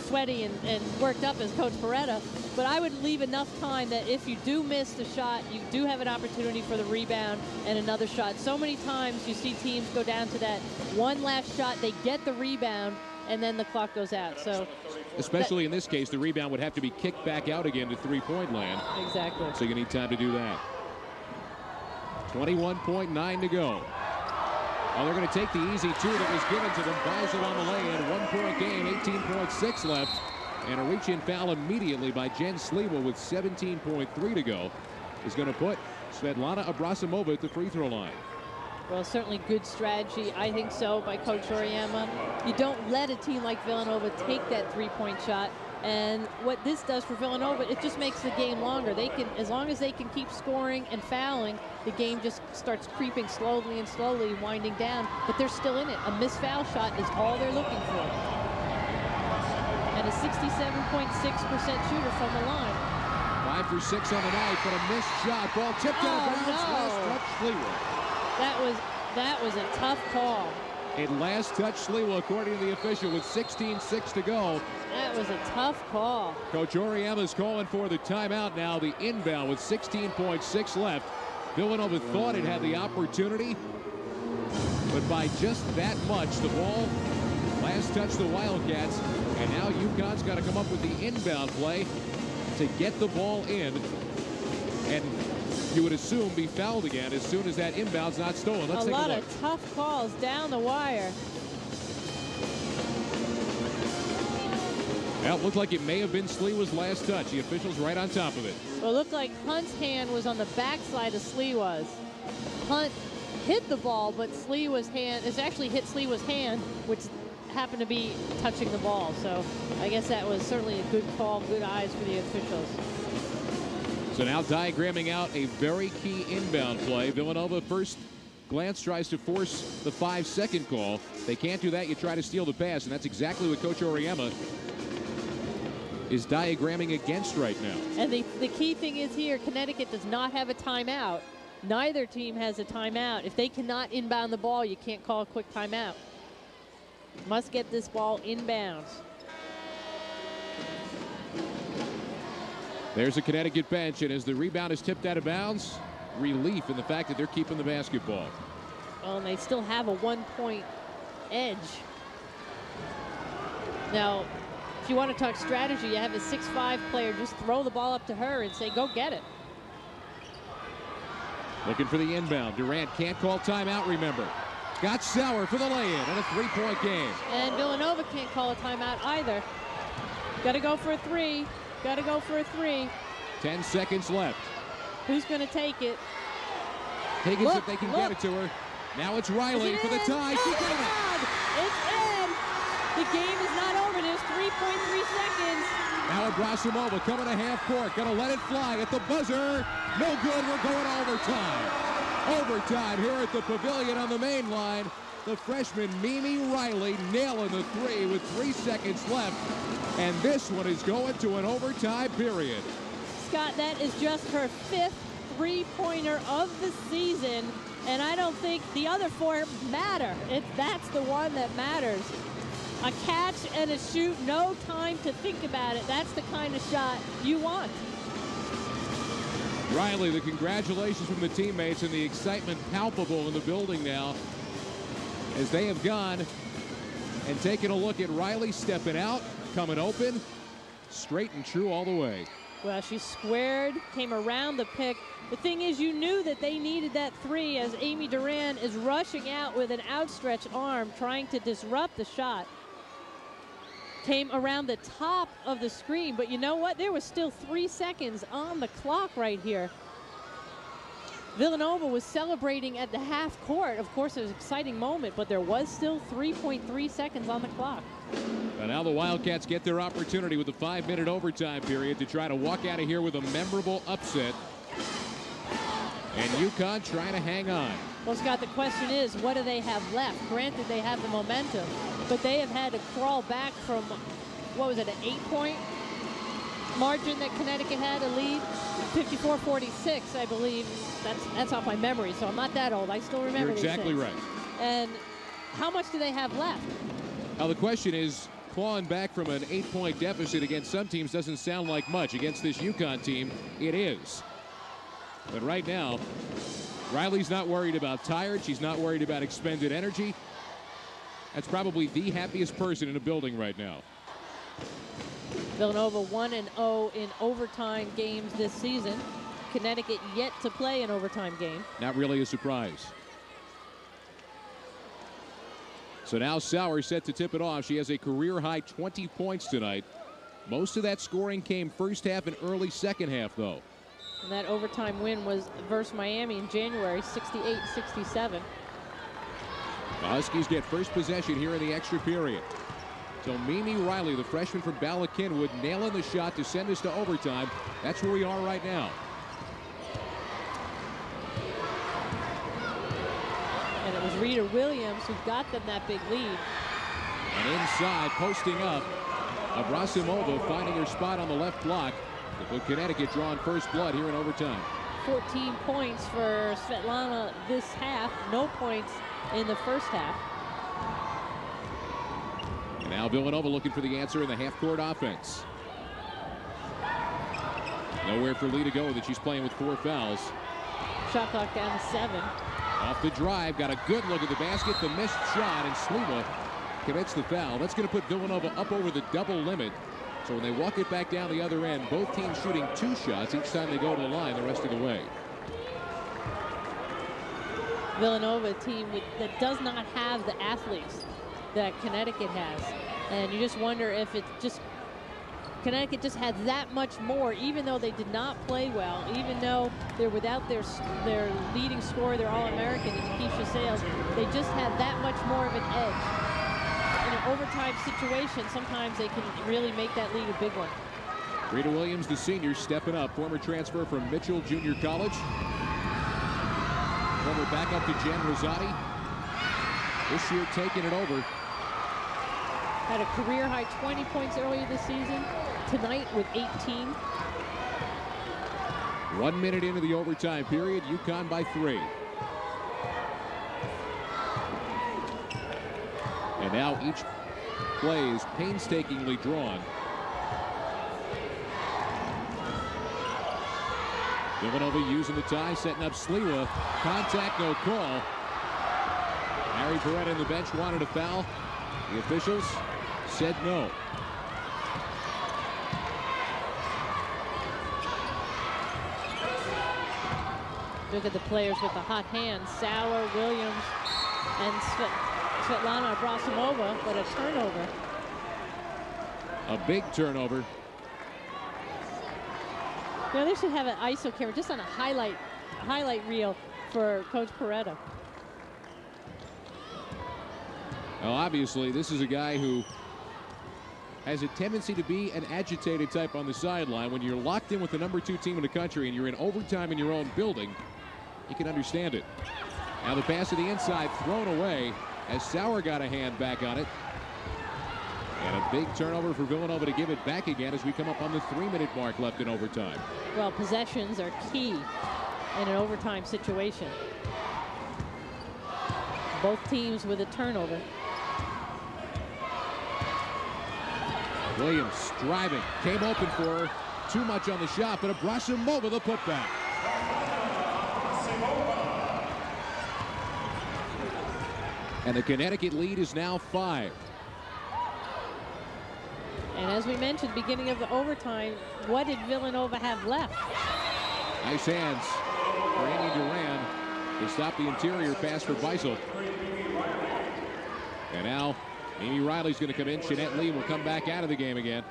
sweaty and worked up as Coach Beretta, but I would leave enough time that if you do miss the shot, you do have an opportunity for the rebound and another shot. So many times you see teams go down to that one last shot, they get the rebound, and then the clock goes out. So, especially in this case, the rebound would have to be kicked back out again to three-point land. Exactly. So you need time to do that. 21.9 to go. Oh, they're going to take the easy two that was given to them. Buys it on the lay-in. 1 point game, 18.6 left. And a reach-in foul immediately by Jen Sliwa with 17.3 to go is going to put Svetlana Abrasimova at the free throw line. Well, certainly good strategy, I think so, by Coach Oriyama. You don't let a team like Villanova take that three-point shot. And what this does for Villanova, it just makes the game longer. They can, as long as they can keep scoring and fouling, the game just starts creeping slowly and slowly, winding down. But they're still in it. A missed foul shot is all they're looking for. And a 67.6% shooter from the line. 5 for 6 on the night, but a missed shot. Ball tipped out of bounds. Last touch, Sliwa. That was a tough call. A last touch, Sliwa, according to the official, with 16:6 to go. That was a tough call. Coach Oriyama is calling for the timeout now. The inbound with 16.6 left. Villanova thought it had the opportunity, but by just that much, the ball last touch the Wildcats, and now UConn's got to come up with the inbound play to get the ball in, and you would assume be fouled again as soon as that inbound's not stolen. Let's take a look. A lot of tough calls down the wire. Well, it looked like it may have been Sliwa's last touch. The official's right on top of it. Well, it looked like Hunt's hand was on the backside of Sliwa's. Hunt hit the ball, but Sliwa's hand, it's actually hit Sliwa's hand, which happened to be touching the ball. So I guess that was certainly a good call, good eyes for the officials. So now diagramming out a very key inbound play. Villanova first glance tries to force the 5-second call. They can't do that. You try to steal the pass, and that's exactly what Coach Oriyama is diagramming against right now. And the key thing is here, Connecticut does not have a timeout. Neither team has a timeout. If they cannot inbound the ball, you can't call a quick timeout. Must get this ball inbounds. There's a Connecticut bench, and as the rebound is tipped out of bounds, relief in the fact that they're keeping the basketball. Well, and they still have a 1-point edge. Now, if you want to talk strategy, you have a 6'5" player, just throw the ball up to her and say, go get it. Looking for the inbound. Durant can't call timeout, remember. Got Sauer for the lay-in and a 3-point game. And Villanova can't call a timeout either. Got to go for a three. Got to go for a three. 10 seconds left. Who's going to take it? Higgins, if they can get it to her. Now it's Riley for the tie. She got it. It's in. The game is not over. There's 3.3 seconds. Now Abrasimova coming to half court. Gonna let it fly at the buzzer. No good. We're going overtime. Overtime here at the Pavilion on the main line. The freshman Mimi Riley nailing the three with 3 seconds left. And this one is going to an overtime period. Scott, that is just her 5th three-pointer of the season. And I don't think the other 4 matter. That's the one that matters. A catch and a shoot, no time to think about it. That's the kind of shot you want. Riley, the congratulations from the teammates and the excitement palpable in the building now as they have gone and taken a look at Riley stepping out, coming open, straight and true all the way. Well, she squared, came around the pick. The thing is, you knew that they needed that three as Amy Duran is rushing out with an outstretched arm, trying to disrupt the shot. Came around the top of the screen, but you know what? There was still 3 seconds on the clock right here. Villanova was celebrating at the half court. Of course, it was an exciting moment, but there was still 3.3 seconds on the clock. And now the Wildcats get their opportunity with the 5-minute overtime period to try to walk out of here with a memorable upset. And UConn trying to hang on. Well, Scott, the question is, what do they have left? Granted, they have the momentum, but they have had to crawl back from, what was it, an 8-point margin that Connecticut had a lead? 54-46, I believe. That's off my memory, so I'm not that old. I still remember You're exactly right. And how much do they have left? Now the question is, clawing back from an 8-point deficit against some teams doesn't sound like much. Against this UConn team, it is. But right now, Riley's not worried about tired. She's not worried about expended energy. That's probably the happiest person in the building right now. Villanova 1-0 in overtime games this season. Connecticut yet to play an overtime game. Not really a surprise. So now Sauer set to tip it off. She has a career-high 20 points tonight. Most of that scoring came first half and early second half, though. And that overtime win was versus Miami in January, 68-67. The Huskies get first possession here in the extra period. So Mimi Riley, the freshman from Bala Cynwyd, nailing the shot to send us to overtime. That's where we are right now. And it was Rita Williams who got them that big lead. And inside, posting up, Abrasimova finding her spot on the left block to put Connecticut drawing first blood here in overtime. 14 points for Svetlana this half. No points in the first half. And now Villanova looking for the answer in the half-court offense. Nowhere for Lee to go that she's playing with 4 fouls. Shot clock down to 7. Off the drive, got a good look at the basket, the missed shot, and Sliwa commits the foul. That's going to put Villanova up over the double limit. So when they walk it back down the other end, both teams shooting 2 shots each time they go to the line the rest of the way. Villanova, a team that does not have the athletes that Connecticut has. And you just wonder if it's just Connecticut just had that much more, even though they did not play well, even though they're without their leading scorer, their All-American, Keisha Sales. They just had that much more of an edge. In an overtime situation, sometimes they can really make that lead a big one. Rita Williams, the senior, stepping up. Former transfer from Mitchell Junior College. Former backup to Jen Rosati. This year taking it over. Had a career-high 20 points earlier this season. Tonight with 18. 1 minute into the overtime period, UConn by 3. And now each play is painstakingly drawn. Villanova using the tie, setting up Sliwa. Contact, no call. Harry Perretta on the bench wanted a foul. The officials said no. Look at the players with the hot hands. Sauer, Williams, and Svetlana Abrasimova, but a turnover. A big turnover. You know, they should have an ISO camera just on a highlight reel for Coach Perretta. Now, obviously, this is a guy who has a tendency to be an agitated type on the sideline. When you're locked in with the number 2 team in the country and you're in overtime in your own building, you can understand it. Now the pass to the inside thrown away as Sauer got a hand back on it. And a big turnover for Villanova to give it back again as we come up on the 3-minute mark left in overtime. Well, possessions are key in an overtime situation. Both teams with a turnover. Williams driving, came open for her. Too much on the shot, but Abrasimova the putback. And the Connecticut lead is now 5. And as we mentioned, beginning of the overtime, what did Villanova have left? Nice hands for Amy Duran to stop the interior pass for Beisel. And now Amy Riley's going to come in. Jeanette Lee will come back out of the game again.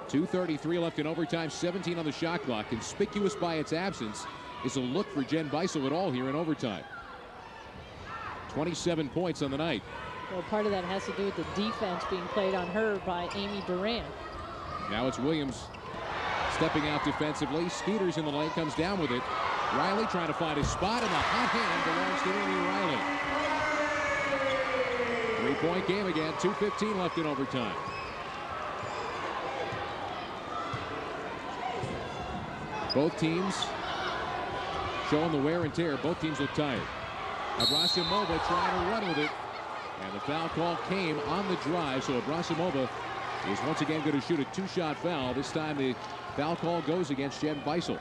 2:33 left in overtime, 17 on the shot clock. Conspicuous by its absence is a look for Jen Beisel at all here in overtime. 27 points on the night. Well, part of that has to do with the defense being played on her by Amy Duran. Now it's Williams stepping out defensively. Skeeters in the lane, comes down with it. Riley trying to find his spot, and the hot hand belongs to Amy Riley. 3-point game again, 2:15 left in overtime. Both teams showing the wear and tear. Both teams look tired. Abrasimova trying to run with it. And the foul call came on the drive, so Abrasimova is once again going to shoot a two-shot foul. This time the foul call goes against Jen Beisel.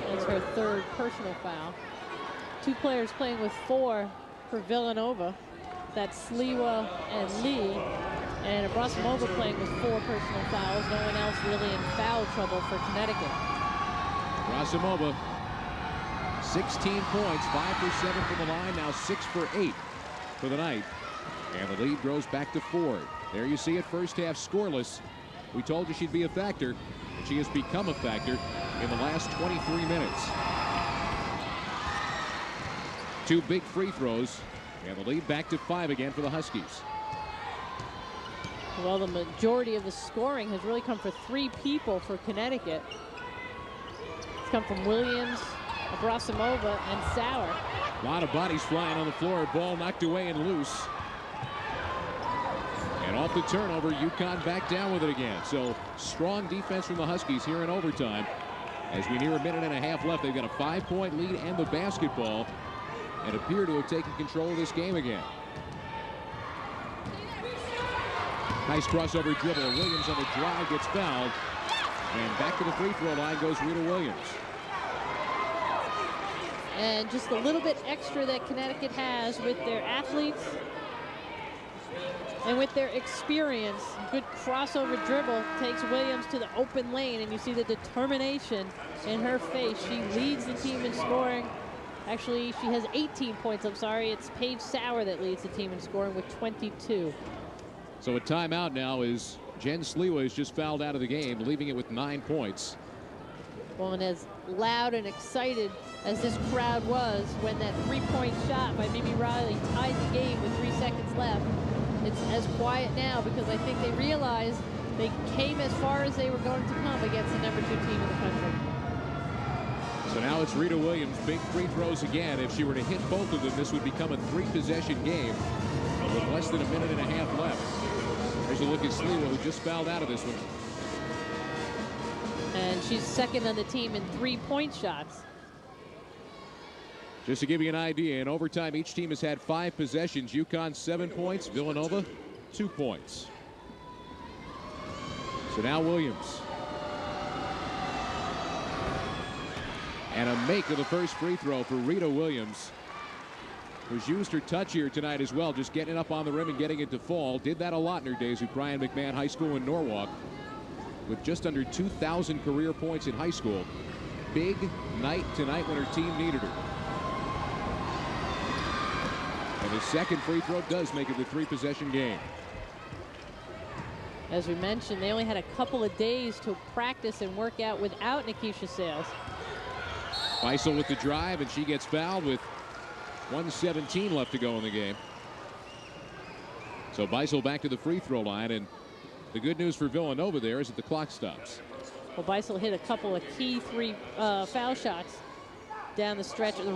That's her third personal foul. Two players playing with 4 for Villanova. That's Sliwa and Lee. And Abrasimova playing with 4 personal fouls. No one else really in foul trouble for Connecticut. Abrasimova, 16 points, 5 for 7 from the line, now 6 for 8 for the night. And the lead grows back to 4. There you see it, first half scoreless. We told you she'd be a factor, and she has become a factor in the last 23 minutes. 2 big free throws, and the lead back to 5 again for the Huskies. Well, the majority of the scoring has really come for 3 people for Connecticut. It's come from Williams, Abrasimova, and Sauer. A lot of bodies flying on the floor. Ball knocked away and loose. And off the turnover, UConn back down with it again. So strong defense from the Huskies here in overtime. As we near a minute and a half left, they've got a 5-point lead and the basketball, and appear to have taken control of this game again. Nice crossover dribble. Williams on the drive gets fouled. And back to the free throw line goes Rita Williams. And just a little bit extra that Connecticut has with their athletes and with their experience. Good crossover dribble takes Williams to the open lane, and you see the determination in her face. She leads the team in scoring. Actually, she has 18 points. I'm sorry. It's Paige Sauer that leads the team in scoring with 22. So a timeout now is Jen Sliwa is just fouled out of the game, leaving it with 9 points. Well, and as loud and excited as this crowd was when that 3-point shot by Mimi Riley tied the game with 3 seconds left, it's as quiet now because I think they realized they came as far as they were going to come against the #2 team in the country. So now it's Rita Williams, big free throws again. If she were to hit both of them, this would become a 3-possession game with less than a minute and a half left. There's a look at Sliwa, who just fouled out of this one. And she's second on the team in 3-point shots. Just to give you an idea, in overtime, each team has had 5 possessions. UConn 7 points, Villanova 2 points. So now Williams. And a make of the first free throw for Rita Williams, who's used her touch here tonight as well, just getting up on the rim and getting it to fall. Did that a lot in her days at Brian McMahon High School in Norwalk, with just under 2,000 career points in high school. Big night tonight when her team needed her. And the second free throw does make it the 3-possession game. As we mentioned, they only had a couple of days to practice and work out without Nikisha Sales. Beisel with the drive, and she gets fouled with 1:17 left to go in the game. So Beisel back to the free throw line, and the good news for Villanova there is that the clock stops. Well, Beisel hit a couple of key foul shots down the stretch of the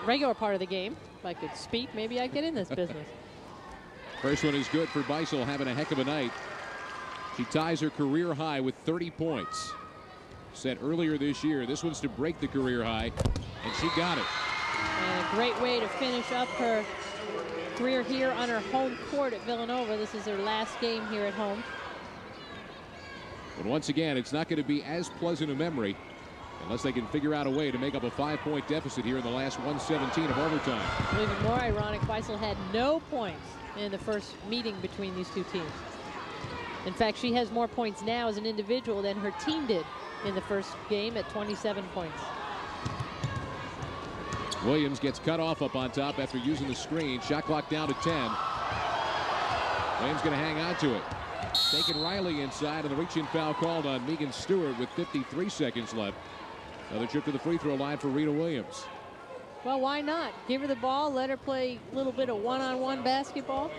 regular part of the game. If I could speak, maybe I'd get in this business. First one is good for Beisel, having a heck of a night. She ties her career high with 30 points. Set earlier this year. This one's to break the career high, and she got it. And a great way to finish up her career here on her home court at Villanova. This is her last game here at home. But once again, it's not going to be as pleasant a memory unless they can figure out a way to make up a 5-point deficit here in the last 1:17 of overtime. Even more ironic, Beisel had no points in the first meeting between these two teams. In fact, she has more points now as an individual than her team did in the first game at 27 points. Williams gets cut off up on top after using the screen. Shot clock down to 10. Williams going to hang on to it. Taking Riley inside, and the reach-in foul called on Megan Stewart with 53 seconds left. Another trip to the free throw line for Rita Williams. Well, why not? Give her the ball, let her play a little bit of one-on-one basketball.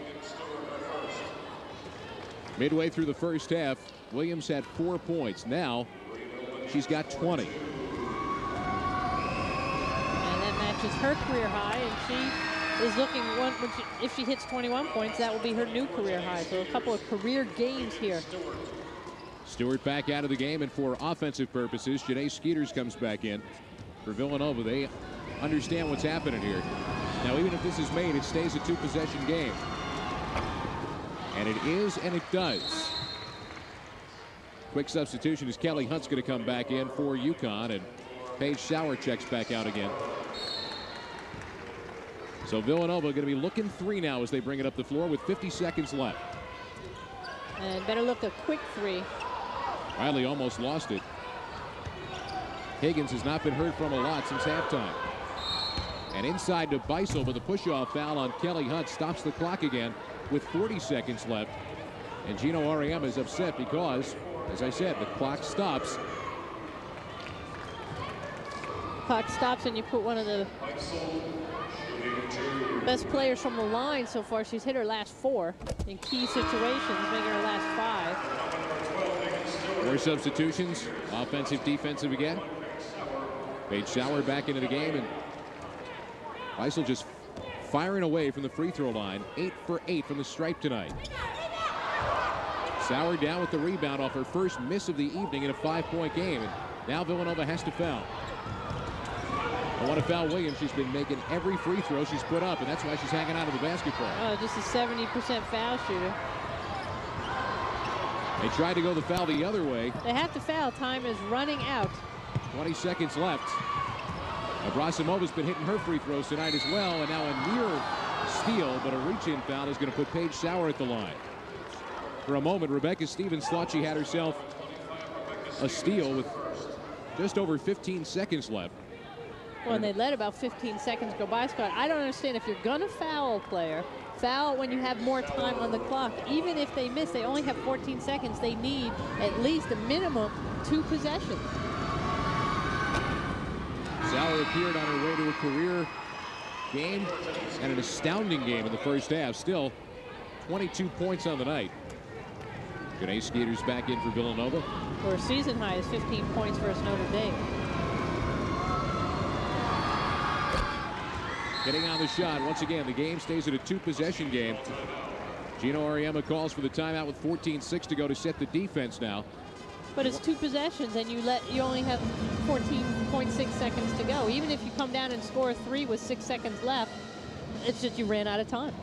Midway through the first half, Williams had 4 points. Now she's got 20. And that matches her career high, and she is looking if she hits 21 points, that will be her new career high. So a couple of career games here. Stewart back out of the game, and for offensive purposes, Janae Skeeters comes back in. for Villanova. They understand what's happening here. Now, even if this is made, it stays a two-possession game. And it is, and it does. Quick substitution as Kelly Hunt's going to come back in for UConn, and Paige Sauer checks back out again. So Villanova going to be looking three now as they bring it up the floor with 50 seconds left. And better look a quick three. Riley almost lost it. Higgins has not been heard from a lot since halftime. And inside to Beisel, but the push-off foul on Kelly Hunt stops the clock again with 40 seconds left. And Gino Auriemma is upset because, as I said, the clock stops. Clock stops and you put one of the best players from the line so far. She's hit her last 4 in key situations, making her last 5. More substitutions, offensive, defensive again. Paige Sauer back into the game, and Beisel just firing away from the free throw line. 8 for 8 from the stripe tonight. Sauer down with the rebound off her first miss of the evening in a 5-point game. And now Villanova has to foul. I want to foul Williams. She's been making every free throw she's put up, and that's why she's hanging out of the basketball. Oh, just a 70% foul shooter. They tried to go the foul the other way. They have to foul. Time is running out. 20 seconds left. Abrasimova's been hitting her free throws tonight as well, and now a near steal, but a reach-in foul is going to put Paige Sauer at the line. For a moment, Rebecca Stevens thought she had herself a steal with just over 15 seconds left. Well, and they let about 15 seconds go by, Scott. I don't understand. If you're going to foul a player, foul when you have more time on the clock. Even if they miss, they only have 14 seconds. They need at least a minimum 2 possessions. Sauer appeared on her way to a career game and an astounding game in the first half. Still 22 points on the night. Janae Skeeter's back in for Villanova. Her season high is 15 points versus Notre Dame. Getting on the shot. Once again, the game stays at a 2-possession game. Gino Auriemma calls for the timeout with 14:06 to go to set the defense now. But it's 2 possessions, and you only have 14.6 seconds to go. Even if you come down and score a 3 with 6 seconds left, it's just you ran out of time.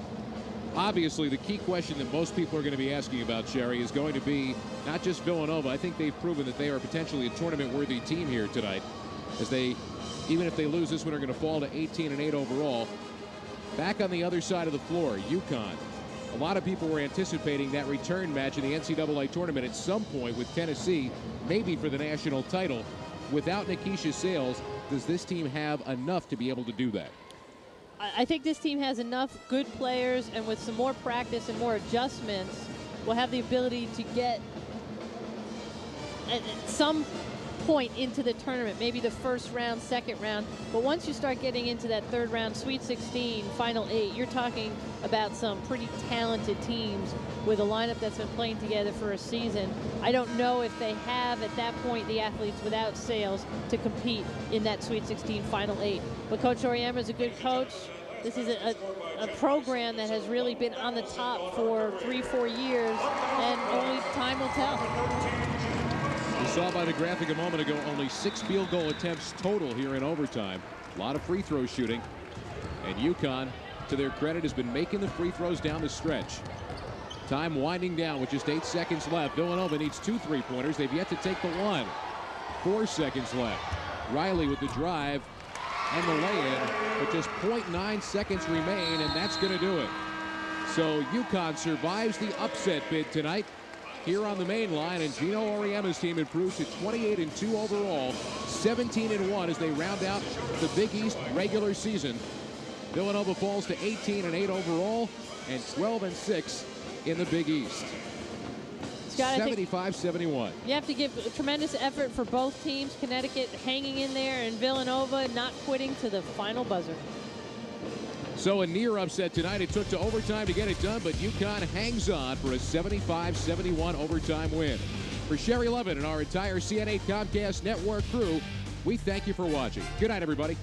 Obviously, the key question that most people are going to be asking about, Sherry, is going to be not just Villanova. I think they've proven that they are potentially a tournament-worthy team here tonight, as they, even if they lose this one, are going to fall to 18-8 overall. Back on the other side of the floor, UConn. A lot of people were anticipating that return match in the NCAA tournament at some point with Tennessee, maybe for the national title. Without Nikisha Sales, does this team have enough to be able to do that? I think this team has enough good players, and with some more practice and more adjustments, will have the ability to get at some point into the tournament, maybe the first round, second round. But once you start getting into that third round, Sweet 16, Final 8, you're talking about some pretty talented teams with a lineup that's been playing together for a season. I don't know if they have at that point the athletes without Sales to compete in that Sweet 16 Final 8. But Coach Auriemma is a good coach. This is a program that has really been on the top for 3-4 years, and only time will tell. We saw by the graphic a moment ago only 6 field goal attempts total here in overtime. A lot of free throw shooting. And UConn, to their credit, has been making the free throws down the stretch. Time winding down with just 8 seconds left. Villanova needs 2 3-pointers. They've yet to take the one. 4 seconds left. Riley with the drive and the lay-in, but just 0.9 seconds remain, and that's going to do it. So UConn survives the upset bid tonight here on the main line, and Gino Auriemma's team improves to 28-2 overall, 17-1 as they round out the Big East regular season. Villanova falls to 18-8 overall and 12-6 in the Big East. Scott, 75-71. You have to give a tremendous effort for both teams. Connecticut hanging in there, and Villanova not quitting to the final buzzer. So a near upset tonight. It took to overtime to get it done, but UConn hangs on for a 75-71 overtime win. For Sherry Lovett and our entire CN8 Comcast Network crew, we thank you for watching. Good night, everybody.